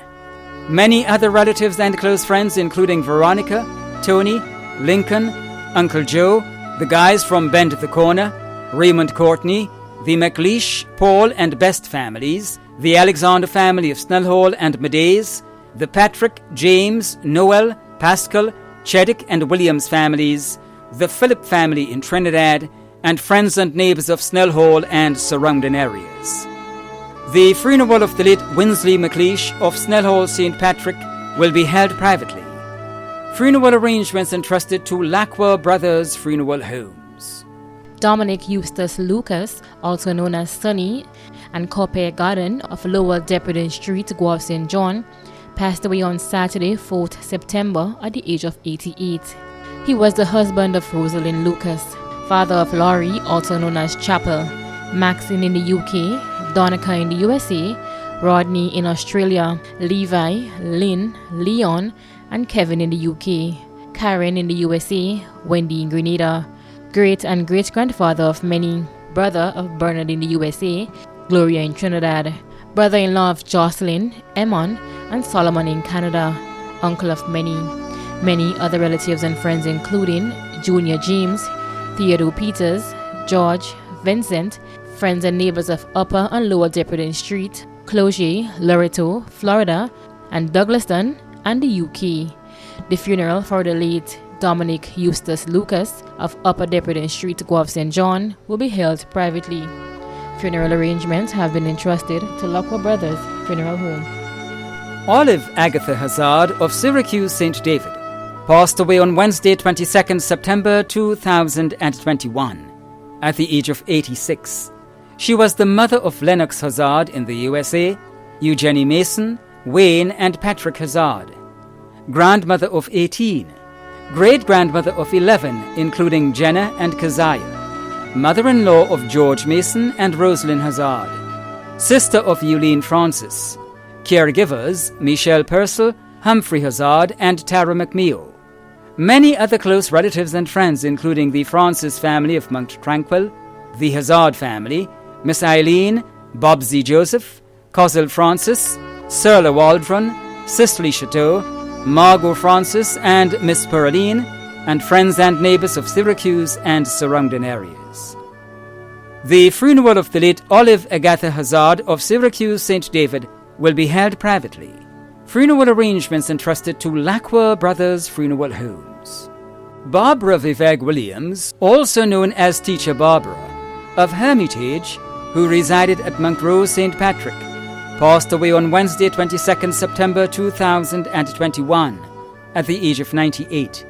Many other relatives and close friends including Veronica, Tony, Lincoln, Uncle Joe, the guys from Bend the Corner, Raymond Courtney, the McLeish, Paul and Best families, the Alexander family of Snellhall and Medays, the Patrick, James, Noel, Pascal, Cheddick and Williams families, the Phillip family in Trinidad, and friends and neighbours of Snellhall and surrounding areas. The funeral of the late Winsley McLeish of Snellhall St. Patrick will be held privately. Funeral arrangements entrusted to Lacqua Brothers Funeral Homes. Dominic Eustace Lucas, also known as Sonny, and Copper Garden of Lower Deputy Street, Guelph St. John, passed away on Saturday, 4th September at the age of 88. He was the husband of Rosalind Lucas, father of Laurie, also known as Chapel, Maxine in the UK, Donica in the USA, Rodney in Australia, Levi, Lynn, Leon, and Kevin in the UK, Karen in the USA, Wendy in Grenada, great and great-grandfather of many, brother of Bernard in the USA, Gloria in Trinidad, brother-in-law of Jocelyn, Emmon, and Solomon in Canada, uncle of many other relatives and friends including Junior James, Theodore Peters, George, Vincent, friends and neighbors of Upper and Lower Deputy Street, Clogier, Loreto, Florida, and Douglaston, and the UK. The funeral for the late Dominic Eustace Lucas of Upper Deputy Street, Guelph St. John will be held privately. Funeral arrangements have been entrusted to Lacqua Brothers Funeral Home. Olive Agatha Hazard of Syracuse St. David passed away on Wednesday 22nd September 2021 at the age of 86. She was the mother of Lennox Hazard in the USA, Eugenie Mason, Wayne and Patrick Hazard, grandmother of 18, great-grandmother of 11 including Jenna and Keziah, mother-in-law of George Mason and Rosalind Hazard, sister of Eugene Francis, caregivers Michelle Purcell, Humphrey Hazard and Tara McMeo. Many other close relatives and friends including the Francis family of Mount Tranquil, the Hazard family, Miss Eileen, Bobsy Joseph, Cosel Francis, Serla Waldron, Cicely Chateau, Margot Francis and Miss Pearline, and friends and neighbours of Syracuse and surrounding areas. The funeral of the late Olive Agatha Hazard of Syracuse St. David will be held privately. Funeral arrangements entrusted to Lacqua Brothers Funeral Homes. Barbara Vivek Williams, also known as Teacher Barbara, of Hermitage, who resided at Montrose St. Patrick, passed away on Wednesday 22nd September 2021 at the age of 98.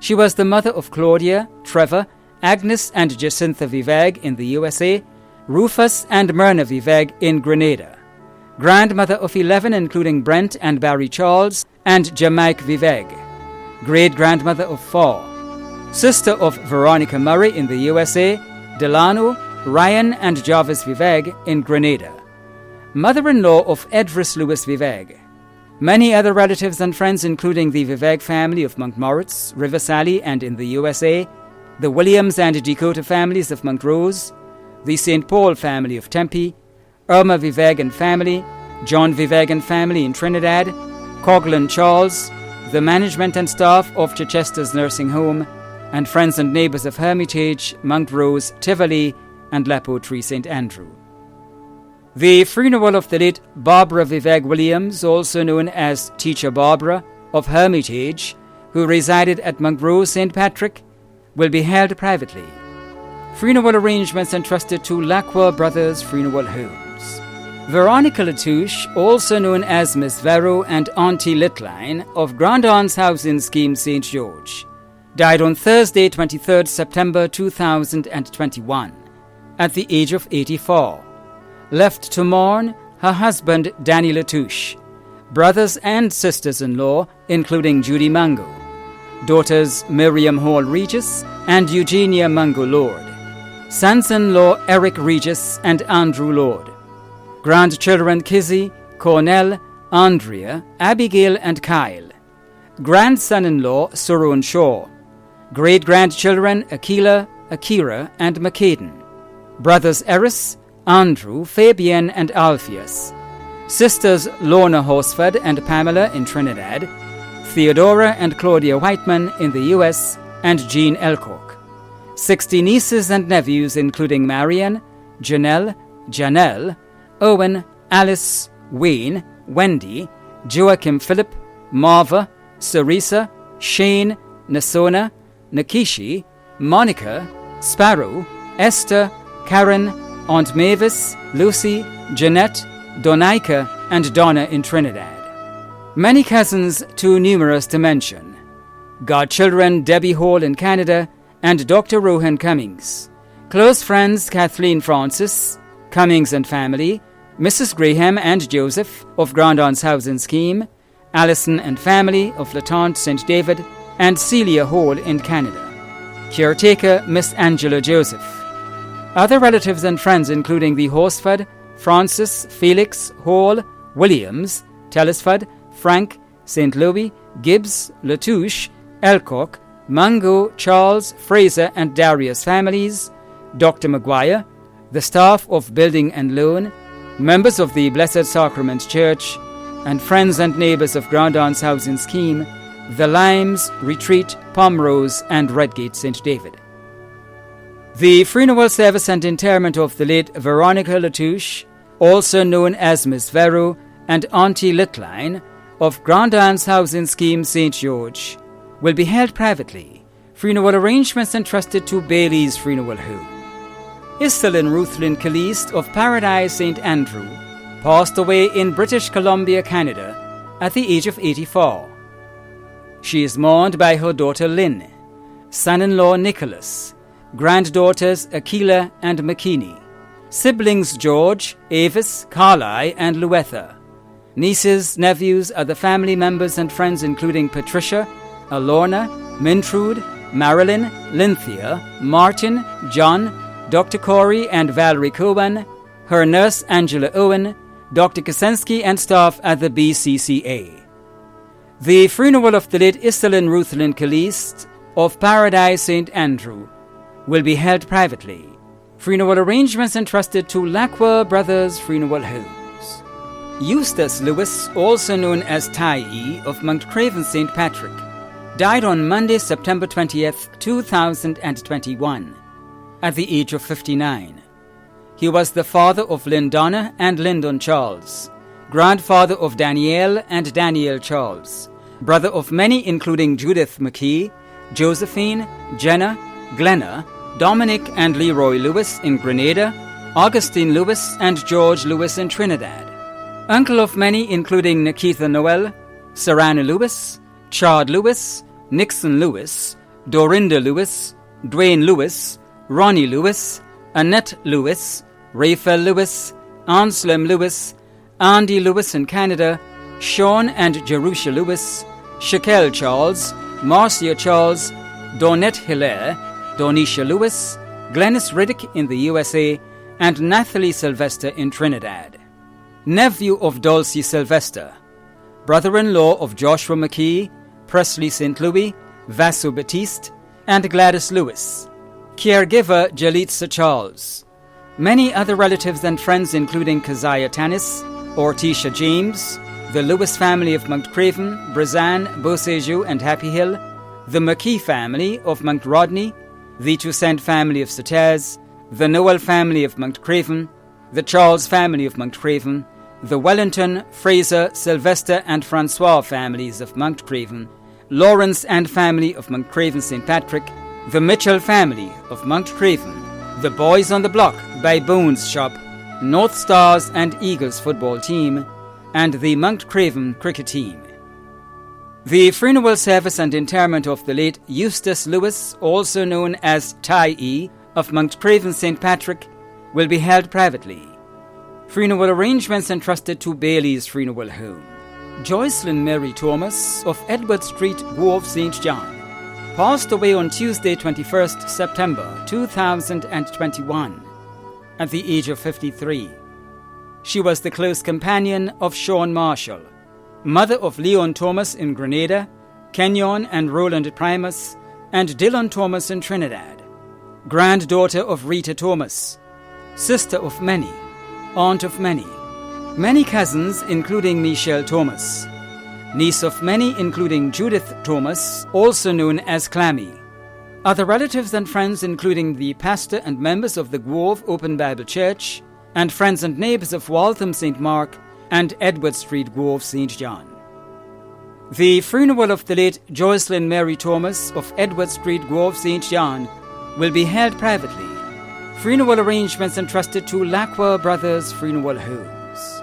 She was the mother of Claudia, Trevor, Agnes and Jacinta Vivek in the USA, Rufus and Myrna Vivek in Grenada, grandmother of 11 including Brent and Barry Charles and Jamaica Vivek, great-grandmother of 4, sister of Veronica Murray in the USA, Delano, Ryan and Jarvis Vivek in Grenada, mother-in-law of Edris Lewis Vivek. Many other relatives and friends including the Vivek family of Mount Moritz, River Sally and in the USA, the Williams and Dakota families of Montrose, the St. Paul family of Tempe, Irma Vivek and family, John Vivek and family in Trinidad, Coghlan Charles, the management and staff of Chichester's nursing home, and friends and neighbours of Hermitage, Mount Rose, Tivoli, and Lapo Tree St. Andrew. The funeral of the late Barbara Vivek Williams, also known as Teacher Barbara of Hermitage, who resided at Montrose St. Patrick, will be held privately. Funeral arrangements entrusted to Lacroix Brothers Funeral Homes. Veronica Latouche, also known as Miss Vero and Auntie Litline of Grandaunt's Housing Scheme St. George, died on Thursday, 23rd September 2021, at the age of 84. Left to mourn her husband Danny Latouche, brothers and sisters-in-law including Judy Mango, daughters Miriam Hall Regis and Eugenia Mango Lord, sons-in-law Eric Regis and Andrew Lord, grandchildren Kizzy, Cornell, Andrea, Abigail and Kyle, grandson-in-law Surun Shaw, great-grandchildren Akila, Akira and McCaden, brothers Eris, Andrew, Fabian and Alpheus, sisters Lorna Horsford and Pamela in Trinidad, Theodora and Claudia Whiteman in the U.S., and Jean Elcock, 60 nieces and nephews including Marian, Janelle, Janelle, Owen, Alice, Wayne, Wendy, Joachim Philip, Marva, Sarisa, Shane, Nasona, Nakishi, Monica, Sparrow, Esther, Karen, Aunt Mavis, Lucy, Jeanette, Donica, and Donna in Trinidad. Many cousins too numerous to mention. Godchildren Debbie Hall in Canada and Dr. Rohan Cummings. Close friends Kathleen Francis, Cummings and family, Mrs. Graham and Joseph of Grandaunt's Housing Scheme, Allison and family of Latente St. David, and Celia Hall in Canada. Caretaker Miss Angela Joseph. Other relatives and friends including the Horsford, Francis, Felix, Hall, Williams, Telesford, Frank, St. Louis, Gibbs, Latouche, Elcock, Mungo, Charles, Fraser and Darius families, Dr. Maguire, the staff of Building and Loan, members of the Blessed Sacrament Church, and friends and neighbours of Grandaunt's Housing Scheme, the Limes, Retreat, Pomrose and Redgate St. David. The funeral service and interment of the late Veronica Latouche, also known as Miss Vero and Auntie Litline of Grandaunt's Housing Scheme St. George, will be held privately. Funeral arrangements entrusted to Bailey's Funeral Home. Iselin Ruthlin Caliste of Paradise St. Andrew passed away in British Columbia, Canada, at the age of 84. She is mourned by her daughter Lynn, son-in-law Nicholas, granddaughters Akila and McKinney, siblings George, Avis, Carly, and Luetha, nieces, nephews, other family members and friends including Patricia, Alorna, Mintrude, Marilyn, Lynthia, Martin, John, Dr. Corey and Valerie Cowan, her nurse Angela Owen, Dr. Kosensky and staff at the BCCA. The funeral of the late Iselin Ruthlin Caliste of Paradise St. Andrew will be held privately. Funeral arrangements entrusted to Lacroix Brothers Funeral Homes. Eustace Lewis, also known as Tai of Mount Craven St. Patrick, died on Monday, September 20th, 2021, at the age of 59. He was the father of Lindonna and Lyndon Charles, grandfather of Danielle and Danielle Charles, brother of many including Judith McKee, Josephine, Jenna, Glenna, Dominic and Leroy Lewis in Grenada, Augustine Lewis and George Lewis in Trinidad. Uncle of many including Nikita Noel, Sarana Lewis, Chard Lewis, Nixon Lewis, Dorinda Lewis, Dwayne Lewis, Ronnie Lewis, Annette Lewis, Raphael Lewis, Anselm Lewis, Andy Lewis in Canada, Sean and Jerusha Lewis, Shaquelle Charles, Marcia Charles, Donette Hilaire, Donisha Lewis, Glennis Riddick in the USA, and Nathalie Sylvester in Trinidad. Nephew of Dulcie Sylvester, brother-in-law of Joshua McKee, Presley St. Louis, Vasu Batiste, and Gladys Lewis. Caregiver Jalitza Charles. Many other relatives and friends including Keziah Tanis, Ortisha James, the Lewis family of Mount Craven, Brazan, Beausejour, and Happy Hill, the McKee family of Mount Rodney, the Toussaint family of Sautez, the Noel family of Mount Craven, the Charles family of Mount Craven, the Wellington, Fraser, Sylvester and Francois families of Mount Craven, Lawrence and family of Mount Craven St. Patrick, the Mitchell family of Mount Craven, the Boys on the Block by Bones Shop, North Stars and Eagles football team, and the Mount Craven cricket team. The funeral service and interment of the late Eustace Lewis, also known as Ty of Mount Craven St. Patrick, will be held privately. Funeral arrangements entrusted to Bailey's Funeral Home. Joycelyn Mary Thomas of Edward Street, Grove, St. John, passed away on Tuesday, 21st September 2021, at the age of 53. She was the close companion of Sean Marshall, mother of Leon Thomas in Grenada, Kenyon and Roland Primus, and Dylan Thomas in Trinidad, granddaughter of Rita Thomas, sister of many, aunt of many, many cousins including Michelle Thomas, niece of many including Judith Thomas, also known as Clammy, other relatives and friends including the pastor and members of the Grove Open Bible Church, and friends and neighbors of Waltham St. Mark and Edward Street, Grove, St. John. The funeral of the late Joycelyn Mary Thomas of Edward Street, Grove, St. John will be held privately. Funeral arrangements entrusted to Lacqua Brothers Funeral Homes.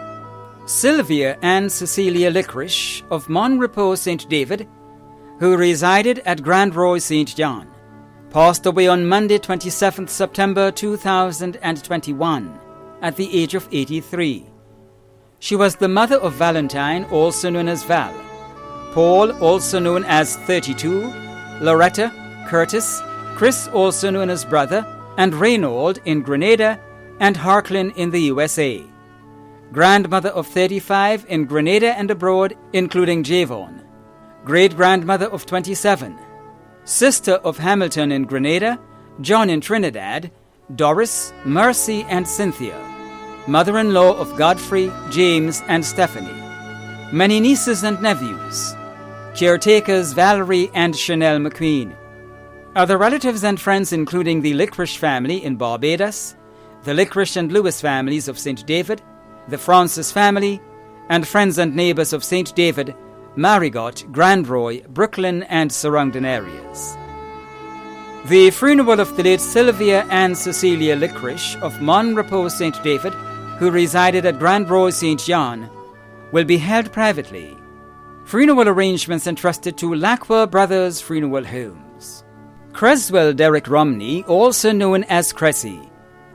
Sylvia Ann Cecilia Licorice of Mon Repos St. David, who resided at Grand Roy St. John, passed away on Monday 27th September 2021 at the age of 83. She was the mother of Valentine, also known as Val, Paul, also known as 32, Loretta, Curtis, Chris, also known as Brother, and Reynold in Grenada, and Harklin in the USA. Grandmother of 35 in Grenada and abroad, including Javon. Great-grandmother of 27. Sister of Hamilton in Grenada, John in Trinidad, Doris, Mercy, and Cynthia. Mother-in-law of Godfrey, James, and Stephanie. Many nieces and nephews. Caretakers Valerie and Chanel McQueen. Other relatives and friends including the Licorice family in Barbados, the Licorice and Lewis families of St. David, the Francis family, and friends and neighbors of St. David, Marigot, Grand Roy, Brooklyn, and surrounding areas. The funeral of the late Sylvia Ann Cecilia Licorice of Mon Repos St. David, who resided at Grand Roy St. John, will be held privately. Funeral arrangements entrusted to Lacqua Brothers Funeral Homes. Creswell Derek Romney, also known as Cressy,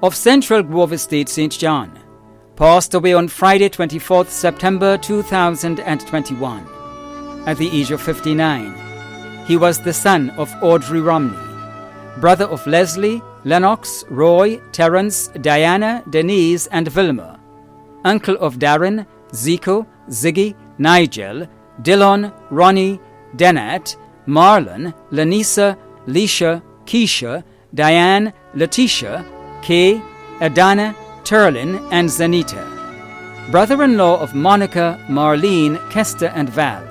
of Central Grove Estate, St. John, passed away on Friday 24th September 2021 at the age of 59. He was the son of Audrey Romney, brother of Leslie, Lennox, Roy, Terence, Diana, Denise, and Vilma, uncle of Darren, Zico, Ziggy, Nigel, Dillon, Ronnie, Denat, Marlon, Lanisa, Leisha, Keisha, Diane, Letitia, Kay, Adana, Turlin, and Zanita. Brother-in-law of Monica, Marlene, Kester, and Val.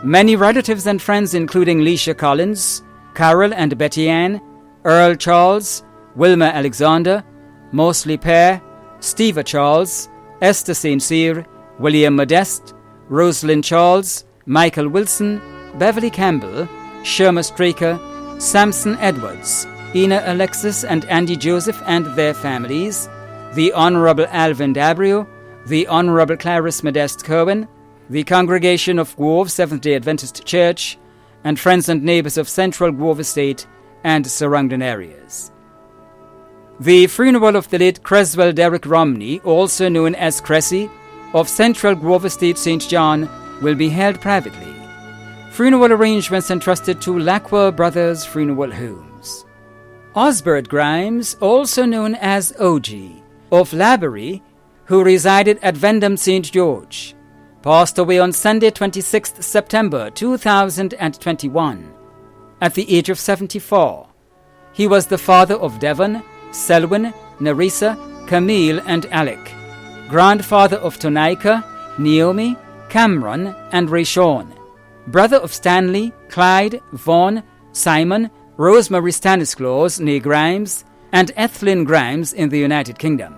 Many relatives and friends including Leisha Collins, Carol and Betty Ann, Earl Charles, Wilma Alexander, Mosley Pear, Steva Charles, Esther St. Cyr, William Modeste, Rosalind Charles, Michael Wilson, Beverly Campbell, Sherma Straker, Samson Edwards, Ina Alexis and Andy Joseph and their families, the Honorable Alvin Dabrio, the Honorable Clarice Modeste Cohen, the Congregation of Grove Seventh-day Adventist Church, and friends and neighbors of Central Grove Estate and surrounding areas. The funeral of the late Creswell Derek Romney, also known as Cressy, of Central Grove Estate, St. John, will be held privately. Funeral arrangements entrusted to Lacqua Brothers Funeral Homes. Osbert Grimes, also known as OG, of Laborie, who resided at Vendham St. George, passed away on Sunday 26th September 2021 at the age of 74. He was the father of Devon, Selwyn, Nerissa, Camille, and Alec, grandfather of Tonika, Naomi, Cameron, and Rayshawn, brother of Stanley, Clyde, Vaughn, Simon, Rosemary Stanislaus, née Grimes, and Ethelyn Grimes in the United Kingdom,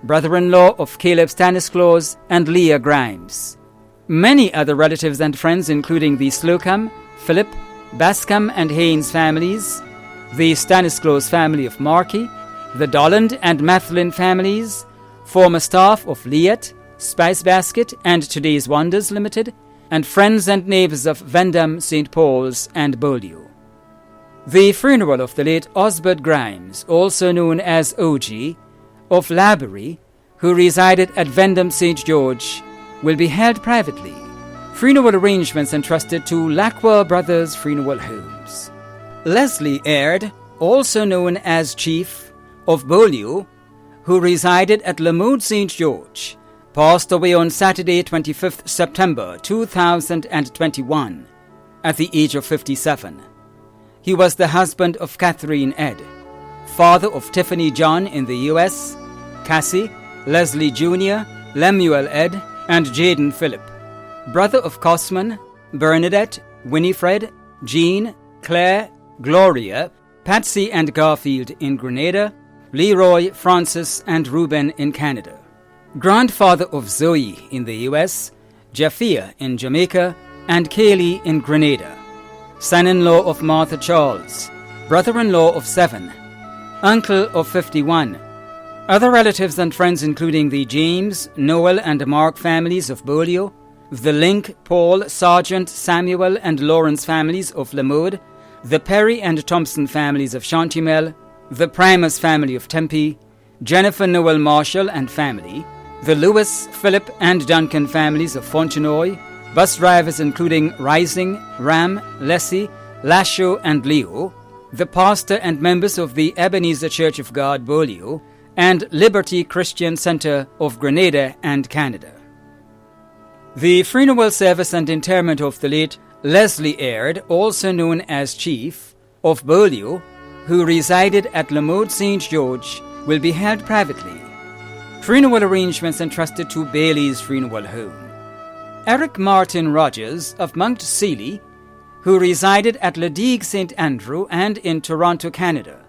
brother-in-law of Caleb Stanislaus and Leah Grimes. Many other relatives and friends, including the Slocum, Philip, Bascom and Haynes families, the Stanislaus family of Markey, the Dolland and Mathlin families, former staff of Liet, Spice Basket and Today's Wonders Limited, and friends and neighbours of Vendham, St. Paul's and Beaulieu. The funeral of the late Osbert Grimes, also known as OG, of Laborie, who resided at Vendham St. George, will be held privately. Funeral arrangements entrusted to Lackwell Brothers Funeral Homes. Leslie Aird, also known as Chief, of Beaulieu, who resided at Lamode St. George, passed away on Saturday 25th September 2021 at the age of 57. He was the husband of Catherine Ed, father of Tiffany John in the U.S., Cassie, Leslie Jr., Lemuel Ed, and Jaden Phillip, brother of Cosman, Bernadette, Winifred, Jean, Claire, Gloria, Patsy and Garfield in Grenada, Leroy, Francis, and Reuben in Canada, grandfather of Zoe in the U.S., Japhia in Jamaica, and Kaylee in Grenada, son-in-law of Martha Charles, brother-in-law of 7, uncle of 51. Other relatives and friends including the James, Noel, and Mark families of Beaulieu, the Link, Paul, Sargent, Samuel, and Lawrence families of Lamode, the Perry and Thompson families of Chantymel, the Primus family of Tempe, Jennifer Noel Marshall and family, the Lewis, Philip, and Duncan families of Fontenoy, bus drivers including Rising, Ram, Leslie, Lasho, and Leo, the pastor and members of the Ebenezer Church of God, Beaulieu, and Liberty Christian Center of Grenada and Canada. The funeral service and interment of the late Leslie Aird, also known as Chief, of Beaulieu, who resided at Lamode St. George, will be held privately. Funeral arrangements entrusted to Bailey's Funeral Home. Eric Martin Rogers of Mount Sealy, who resided at Ladigue St. Andrew and in Toronto, Canada,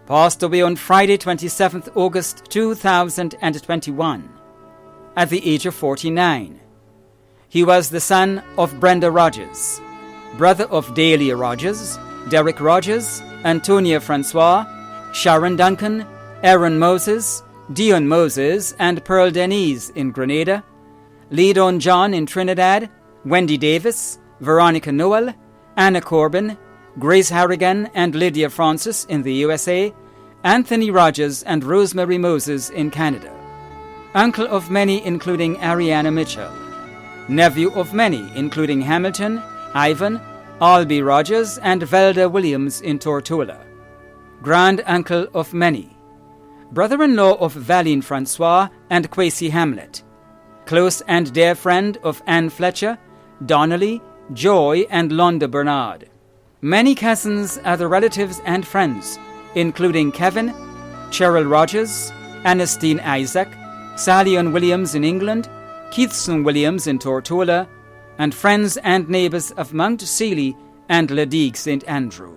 passed away on Friday 27th August 2021 at the age of 49. He was the son of Brenda Rogers, brother of Dahlia Rogers, Derek Rogers, Antonia Francois, Sharon Duncan, Aaron Moses, Dion Moses, and Pearl Denise in Grenada, Leadon John in Trinidad, Wendy Davis, Veronica Noel, Anna Corbin, Grace Harrigan, and Lydia Francis in the USA, Anthony Rogers and Rosemary Moses in Canada, uncle of many including Ariana Mitchell, nephew of many including Hamilton, Ivan, Albie Rogers, and Velda Williams in Tortola, grand-uncle of many, brother-in-law of Valine Francois and Quasi Hamlet, close and dear friend of Anne Fletcher, Donnelly, Joy, and Londa Bernard. Many cousins, other relatives and friends, including Kevin, Cheryl Rogers, Ernestine Isaac, Sallyon Williams in England, Keithson Williams in Tortola, and friends and neighbours of Mount Sealy and Ladigue St. Andrew.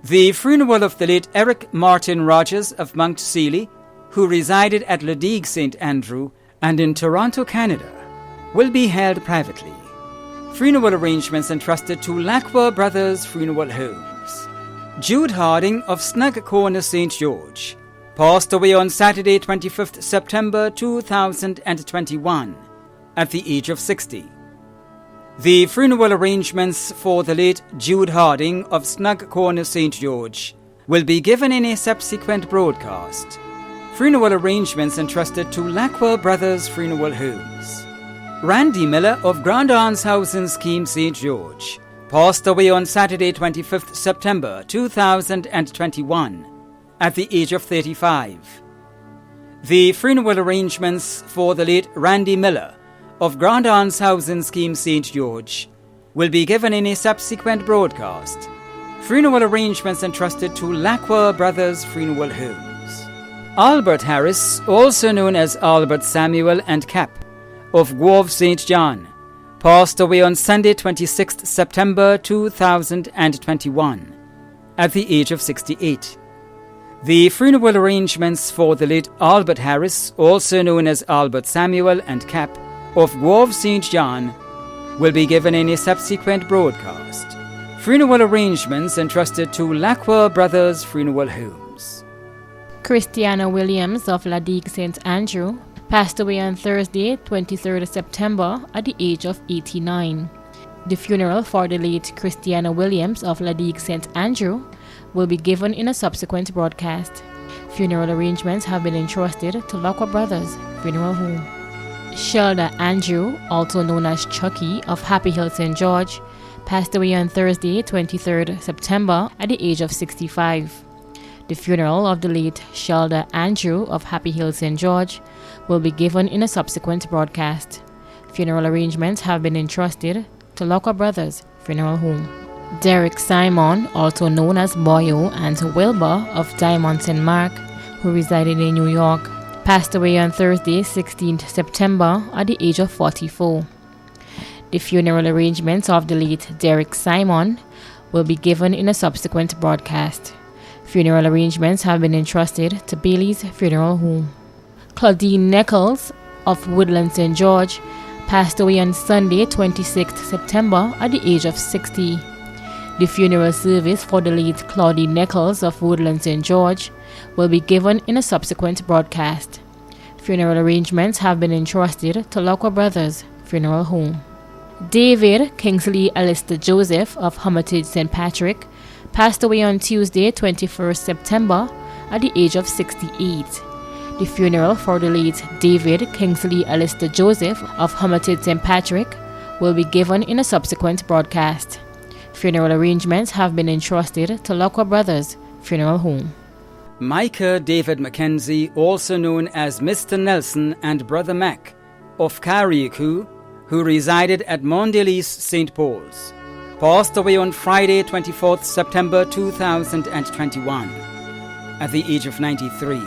The funeral of the late Eric Martin Rogers of Mount Sealy, who resided at Ladigue St. Andrew and in Toronto, Canada, will be held privately. Funeral arrangements entrusted to Lackwell Brothers Funeral Homes. Jude Harding of Snug Corner, St. George, passed away on Saturday 25th September 2021 at the age of 60. The funeral arrangements for the late Jude Harding of Snug Corner, St. George, will be given in a subsequent broadcast. Funeral arrangements entrusted to Lackwell Brothers Funeral Homes. Randy Miller of Grand Arnshausen Scheme, St. George, passed away on Saturday 25th September 2021 at the age of 35. The funeral arrangements for the late Randy Miller of Grand Arnshausen Scheme, St. George, will be given in a subsequent broadcast. Funeral arrangements entrusted to Lackwell Brothers Funeral Homes. Albert Harris, also known as Albert Samuel and Cap, of Grove St. John, passed away on Sunday 26th September 2021 at the age of 68. The funeral arrangements for the late Albert Harris, also known as Albert Samuel and Cap, of Grove St. John, will be given in a subsequent broadcast. Funeral arrangements entrusted to Lacroix Brothers Funeral Homes. Christiana Williams of Ladigue St. Andrew passed away on Thursday, 23rd September at the age of 89. The funeral for the late Christiana Williams of Ladigue St. Andrew will be given in a subsequent broadcast. Funeral arrangements have been entrusted to Lacroix Brothers Funeral Home. Shelda Andrew, also known as Chucky of Happy Hill St. George, passed away on Thursday, 23rd September at the age of 65. The funeral of the late Shelda Andrew of Happy Hill St. George will be given in a subsequent broadcast. Funeral arrangements have been entrusted to Lacroix Brothers Funeral Home. Derek Simon, also known as Boyo, and Wilbur of Diamond St. Mark, who resided in New York, passed away on Thursday, 16th September at the age of 44. The funeral arrangements of the late Derek Simon will be given in a subsequent broadcast. Funeral arrangements have been entrusted to Bailey's Funeral Home. Claudine Nichols of Woodland St. George passed away on Sunday, 26th September at the age of 60. The funeral service for the late Claudine Nichols of Woodland St. George will be given in a subsequent broadcast. Funeral arrangements have been entrusted to Lacroix Brothers Funeral Home. David Kingsley Alistair Joseph of Hermitage St. Patrick passed away on Tuesday, 21st September at the age of 68. The funeral for the late David Kingsley Alistair Joseph of Hermitage St. Patrick will be given in a subsequent broadcast. Funeral arrangements have been entrusted to Lacroix Brothers Funeral Home. Micah David Mackenzie, also known as Mr. Nelson and Brother Mac, of Carriacou, who resided at Mondelez St. Paul's, passed away on Friday, 24th September 2021, at the age of 93.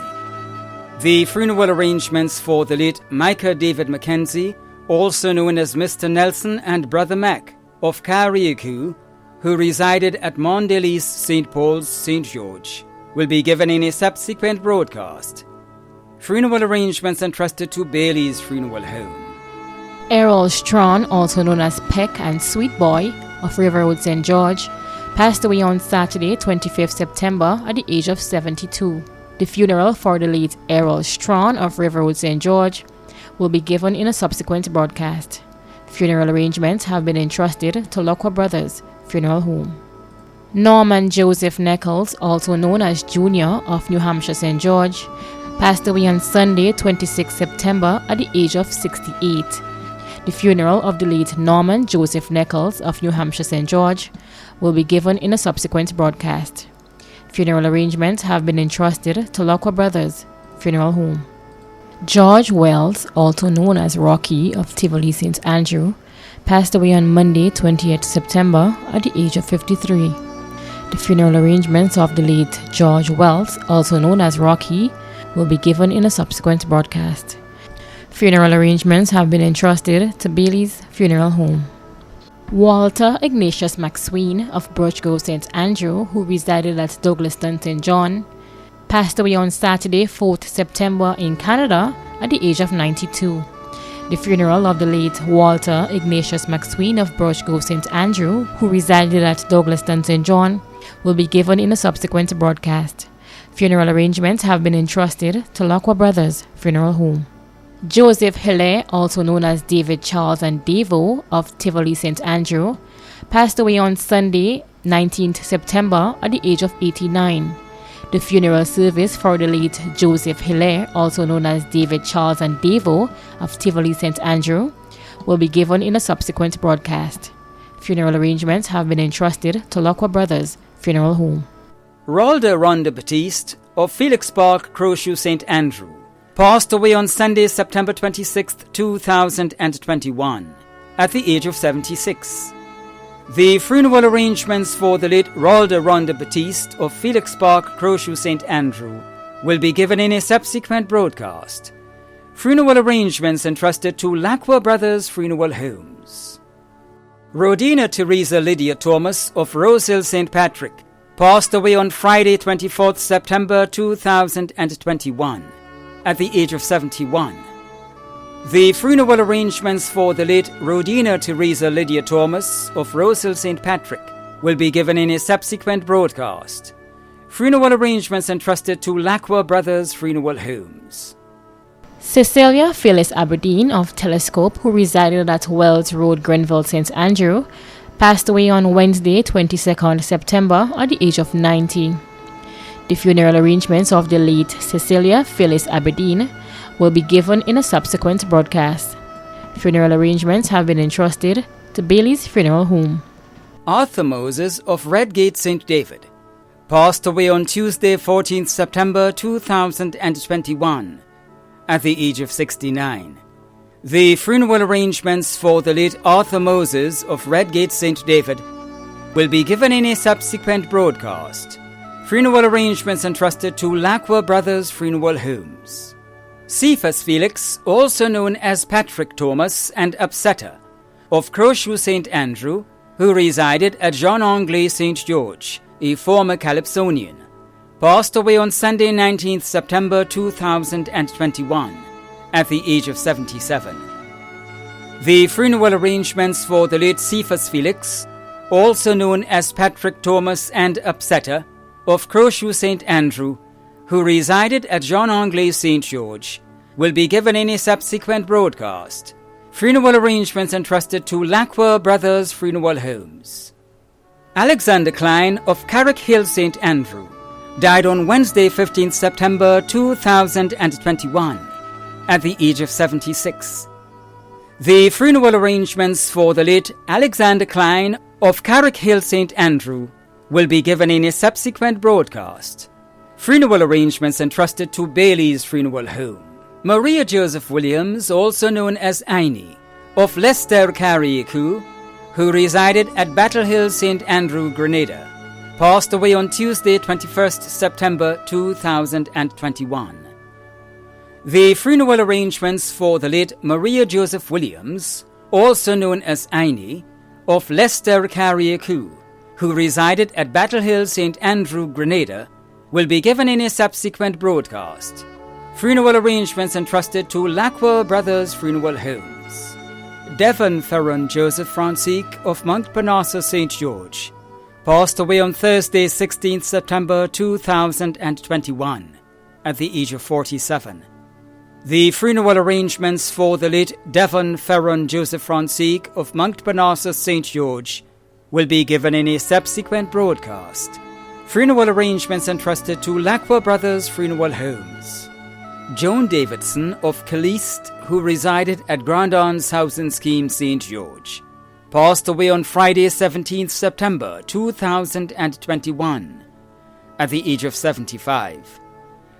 The funeral arrangements for the late Micah David Mackenzie, also known as Mr. Nelson and Brother Mac, of Carriacou, who resided at Mondelez St. Paul's, St. George, will be given in a subsequent broadcast. Funeral arrangements entrusted to Bailey's Funeral Home. Errol Strawn, also known as Peck and Sweet Boy of River Road St. George, passed away on Saturday, 25th September at the age of 72. The funeral for the late Errol Strawn of River Road St. George will be given in a subsequent broadcast. Funeral arrangements have been entrusted to Lacroix Brothers Funeral Home. Norman Joseph Nichols, also known as Junior of New Hampshire St. George, passed away on Sunday, 26 September at the age of 68. The funeral of the late Norman Joseph Nichols of New Hampshire St. George will be given in a subsequent broadcast. Funeral arrangements have been entrusted to Lacroix Brothers Funeral Home. George Wells, also known as Rocky of Tivoli St. Andrew, passed away on Monday, 28th September at the age of 53. The funeral arrangements of the late George Wells, also known as Rocky, will be given in a subsequent broadcast. Funeral arrangements have been entrusted to Bailey's Funeral Home. Walter Ignatius McSween of Birch Grove St. Andrew, who resided at Douglaston St. John, passed away on Saturday, 4th September in Canada at the age of 92. The funeral of the late Walter Ignatius McSween of Birch Grove St. Andrew, who resided at Douglaston St. John, will be given in a subsequent broadcast. Funeral arrangements have been entrusted to Lacroix Brothers Funeral Home. Joseph Hillaire, also known as David Charles and Davo of Tivoli St. Andrew, passed away on Sunday, 19th September at the age of 89. The funeral service for the late Joseph Hillaire, also known as David Charles and Davo of Tivoli St. Andrew, will be given in a subsequent broadcast. Funeral arrangements have been entrusted to Lacroix Brothers Funeral Home. Rolda Ronda Batiste of Felix Park, Crowshoe St. Andrew, passed away on Sunday, September 26, 2021, at the age of 76. The funeral arrangements for the late Rolda Ronda Batiste of Felix Park, Crowshoe St. Andrew, will be given in a subsequent broadcast. Funeral arrangements entrusted to Lacroix Brothers Funeral Homes. Rodina Teresa Lydia Thomas of Rosehill St. Patrick passed away on Friday 24th September 2021 at the age of 71. The funeral arrangements for the late Rodina Teresa Lydia Thomas of Rosehill St. Patrick will be given in a subsequent broadcast. Funeral arrangements entrusted to Lacqua Brothers Funeral Homes. Cecilia Phyllis Aberdeen of Telescope, who resided at Wells Road, Grenville, St. Andrew, passed away on Wednesday, 22nd September at the age of 90. The funeral arrangements of the late Cecilia Phyllis Aberdeen will be given in a subsequent broadcast. Funeral arrangements have been entrusted to Bailey's Funeral Home. Arthur Moses of Redgate St. David passed away on Tuesday, 14th September 2021 at the age of 69. The funeral arrangements for the late Arthur Moses of Redgate St. David will be given in a subsequent broadcast. Funeral arrangements entrusted to Lacqua Brothers Funeral Homes. Cephas Felix, also known as Patrick Thomas and Upsetter, of Crowshoe St. Andrew, who resided at Jean Anglais St. George, a former Calypsonian, passed away on Sunday 19th September 2021 at the age of 77. The funeral arrangements for the late Cephas Felix, also known as Patrick Thomas and Upsetter, of Crowshoe St. Andrew, who resided at Jean Anglais St. George, will be given in a subsequent broadcast. Funeral arrangements entrusted to Lacqua Brothers Funeral Homes. Alexander Klein of Carrick Hill St. Andrew died on Wednesday, 15th September 2021 at the age of 76. The funeral arrangements for the late Alexander Klein of Carrick Hill St. Andrew will be given in a subsequent broadcast. Funeral arrangements entrusted to Bailey's Funeral Home. Maria Joseph Williams, also known as Aini, of Leicester Carriacou, who resided at Battle Hill St. Andrew, Grenada, passed away on Tuesday, 21st September 2021. The funeral arrangements for the late Maria Joseph Williams, also known as Aini, of Leicester Carriacou, who resided at Battle Hill St. Andrew, Grenada, will be given in a subsequent broadcast. Funeral arrangements entrusted to Lacqua Brothers Funeral Homes. Devon Theron Joseph Francisque of Mount Parnassus St. George passed away on Thursday, 16th September 2021 at the age of 47. The funeral arrangements for the late Devon Theron Joseph Francisque of Mount Parnassus St. George will be given in a subsequent broadcast. Funeral arrangements entrusted to Lacqua Brothers Funeral Homes. Joan Davidson of Caliste, who resided at Grandon's House in Scheme St. George, passed away on Friday, 17th September 2021 at the age of 75.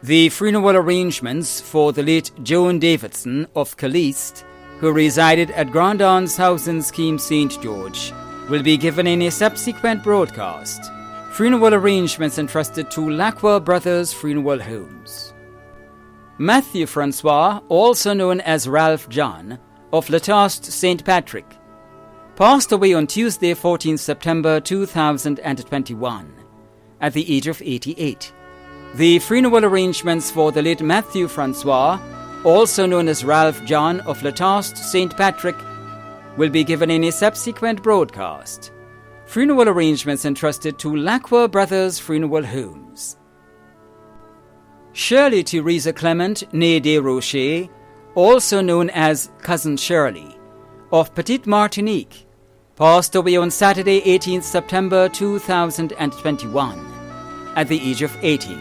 The funeral arrangements for the late Joan Davidson of Caliste, who resided at Grandon's House in Scheme St. George, will be given in a subsequent broadcast. Funeral arrangements entrusted to Lacqua Brothers Funeral Homes. Matthew Francois, also known as Ralph John, of Latost St. Patrick, passed away on Tuesday, 14th September 2021 at the age of 88. The funeral arrangements for the late Matthew Francois, also known as Ralph John of Latost St. Patrick, will be given in a subsequent broadcast. Funeral arrangements entrusted to Lacqua Brothers Funeral Homes. Shirley Teresa Clement née Desrochers, also known as Cousin Shirley, of Petite Martinique, passed away on Saturday, 18th September 2021 at the age of 80.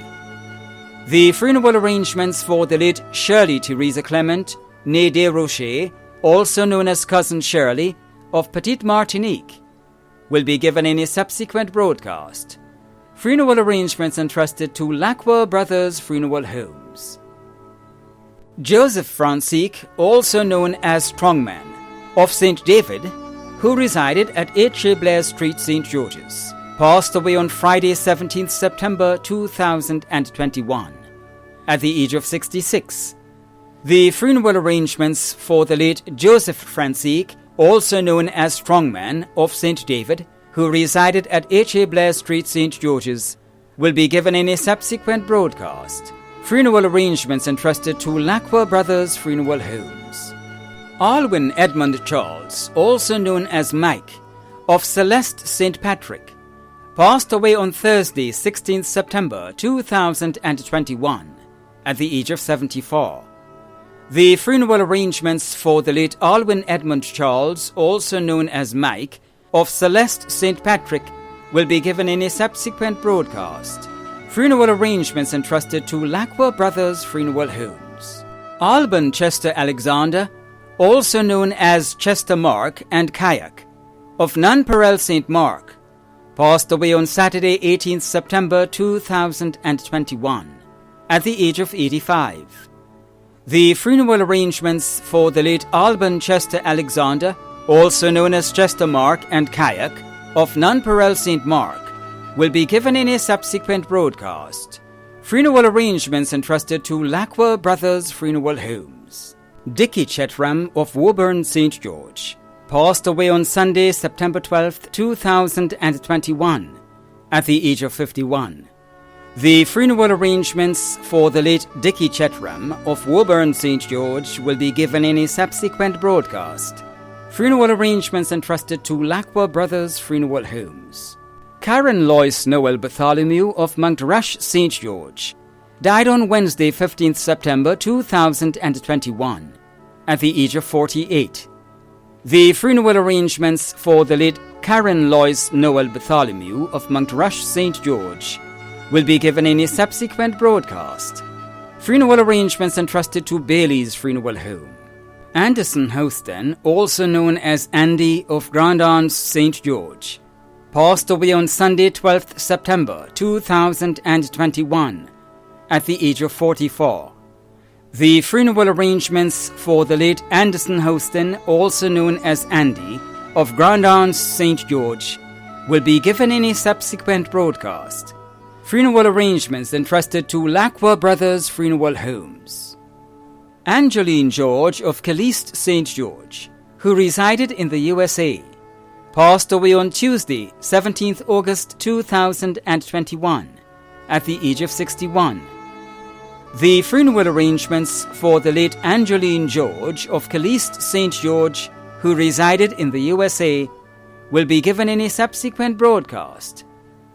The funeral arrangements for the late Shirley Teresa Clement née Desrochers, also known as Cousin Shirley, of Petite Martinique, will be given in a subsequent broadcast. Funeral arrangements entrusted to Lacqua Brothers Funeral Homes. Joseph Francisque, also known as Strongman, of St. David, who resided at 8 Blair Street, St. George's, passed away on Friday, 17th September 2021 at the age of 66. The funeral arrangements for the late Joseph Francisque, also known as Strongman, of St. David, who resided at H.A. Blair Street, St. George's, will be given in a subsequent broadcast. Funeral arrangements entrusted to Lacqua Brothers Funeral Homes. Alwyn Edmund Charles, also known as Mike, of Celeste St. Patrick, passed away on Thursday, 16th September 2021, at the age of 74. The funeral arrangements for the late Alwyn Edmund Charles, also known as Mike, of Celeste St. Patrick, will be given in a subsequent broadcast. Funeral arrangements entrusted to Lacqua Brothers Funeral Homes. Alban Chester Alexander, also known as Chester Mark and Kayak, of Nunperel St. Mark, passed away on Saturday, 18th September 2021, at the age of 85. The funeral arrangements for the late Alban Chester Alexander, also known as Chester Mark and Kayak, of Nunperel St. Mark, will be given in a subsequent broadcast. Funeral arrangements entrusted to Lacqua Brothers Funeral Homes. Dickie Chetram of Woburn St. George passed away on Sunday, September 12, 2021, at the age of 51. The funeral arrangements for the late Dickie Chetram of Woburn St. George will be given in a subsequent broadcast. Funeral arrangements entrusted to Lacqua Brothers Funeral Homes. Karen Lois Noel Bartholomew of Monkrush St. George died on Wednesday, 15th September 2021, at the age of 48. The funeral arrangements for the late Karen Lois Noel Bartholomew of Monkrush St. George will be given in a subsequent broadcast. Funeral arrangements entrusted to Bailey's Funeral Home. Anderson Houston, also known as Andy of Grandance St. George, passed away on Sunday, 12th September 2021, at the age of 44. The funeral arrangements for the late Anderson Houston, also known as Andy, of Grandance St. George, will be given in a subsequent broadcast. Funeral arrangements entrusted to Lacqua Brothers Funeral Homes. Angeline George of Caliste St. George, who resided in the USA, passed away on Tuesday, 17th August 2021, at the age of 61. The funeral arrangements for the late Angeline George of Caliste St. George, who resided in the USA, will be given in a subsequent broadcast.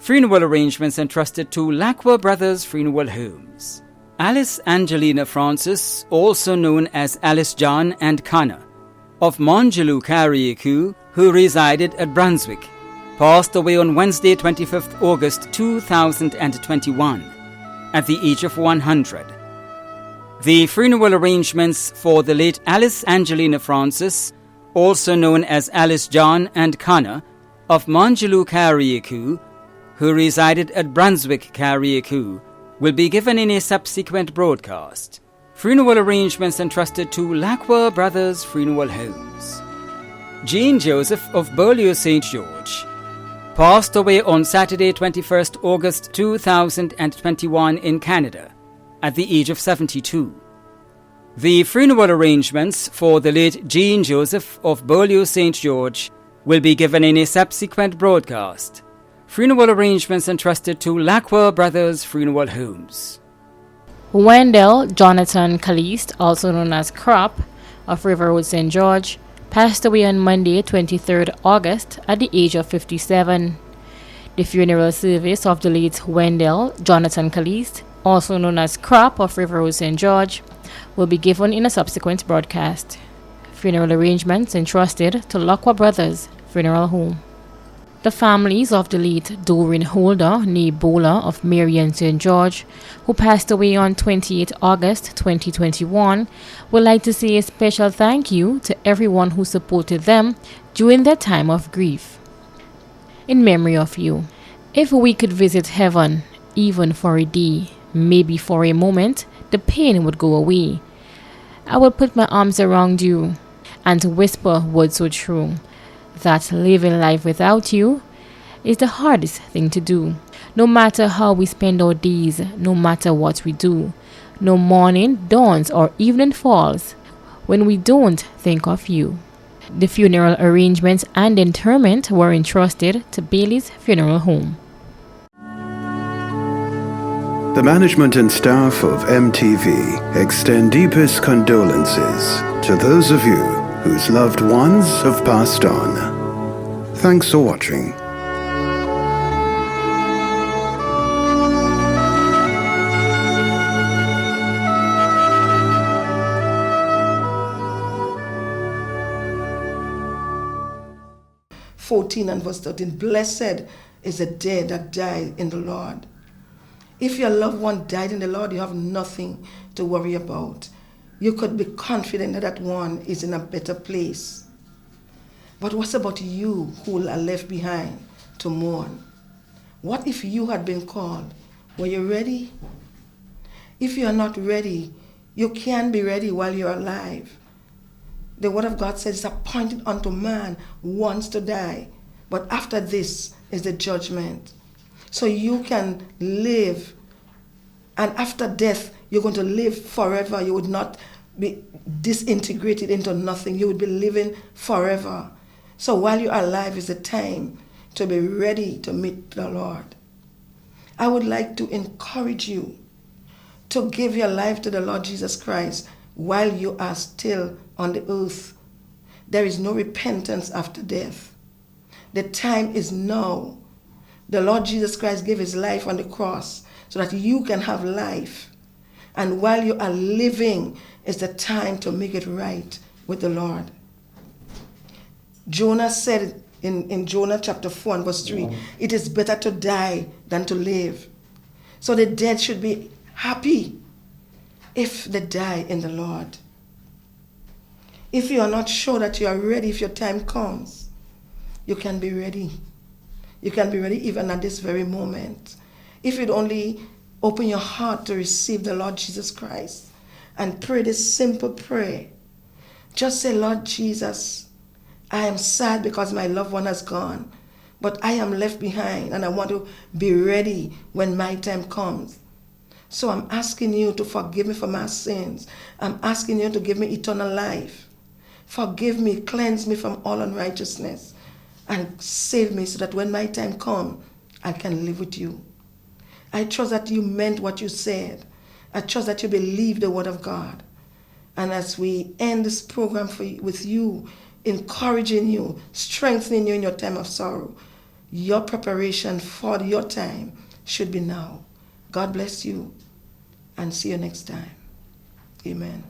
Funeral arrangements entrusted to Lacqua Brothers Funeral Homes. Alice Angelina Francis, also known as Alice John and Connor, of Mongeloo Carriacou, who resided at Brunswick, passed away on Wednesday, 25th August 2021, at the age of 100. The funeral arrangements for the late Alice Angelina Francis, also known as Alice John and Connor, of Mongeloo Carriacou, who resided at Brunswick Carriacou, will be given in a subsequent broadcast. Funeral arrangements entrusted to Lacqua Brothers Funeral Homes. Jean Joseph of Beaulieu St. George passed away on Saturday, 21st August 2021 in Canada, at the age of 72. The funeral arrangements for the late Jean Joseph of Beaulieu St. George will be given in a subsequent broadcast. Funeral arrangements entrusted to Lacqua Brothers Funeral Homes. Wendell Jonathan Caliste, also known as Crop, of Riverwood St. George, passed away on Monday, 23rd August, at the age of 57. The funeral service of the late Wendell Jonathan Caliste, also known as Crop of Riverwood St. George, will be given in a subsequent broadcast. Funeral arrangements entrusted to Lacqua Brothers Funeral Home. The families of the late Doreen Holder, née Bola of Marion St. George, who passed away on 28 August 2021, would like to say a special thank you to everyone who supported them during their time of grief. In memory of you, if we could visit heaven, even for a day, maybe for a moment, the pain would go away. I would put my arms around you and whisper words so true, that living life without you is the hardest thing to do. No matter how we spend our days, no matter what we do, no morning dawns or evening falls when we don't think of you. The funeral arrangements and interment were entrusted to Bailey's Funeral Home. The management and staff of MTV extend deepest condolences to those of you whose loved ones have passed on. Thanks for watching. And verse 13, blessed is the day that died in the Lord. If your loved one died in the Lord, you have nothing to worry about. You could be confident that one is in a better place. But what about you who are left behind to mourn? What if you had been called? Were you ready? If you are not ready, you can be ready while you're alive. The word of God says it's appointed unto man once to die, but after this is the judgment. So you can live, and after death, you're going to live forever. You would not be disintegrated into nothing. You would be living forever. So while you're alive is the time to be ready to meet the Lord. I would like to encourage you to give your life to the Lord Jesus Christ while you are still on the earth. There is no repentance after death. The time is now. The Lord Jesus Christ gave his life on the cross so that you can have life. And while you are living is the time to make it right with the Lord. Jonah said in Jonah chapter 4 and verse 3, it is better to die than to live. So the dead should be happy if they die in the Lord. If you are not sure that you are ready, if your time comes, you can be ready. You can be ready even at this very moment. If you'd only open your heart to receive the Lord Jesus Christ and pray this simple prayer. Just say, Lord Jesus, I am sad because my loved one has gone, but I am left behind and I want to be ready when my time comes. So I'm asking you to forgive me for my sins. I'm asking you to give me eternal life. Forgive me, cleanse me from all unrighteousness, and save me so that when my time comes, I can live with you. I trust that you meant what you said. I trust that you believe the word of God. And as we end this program with you, encouraging you, strengthening you in your time of sorrow, your preparation for your time should be now. God bless you, and see you next time. Amen.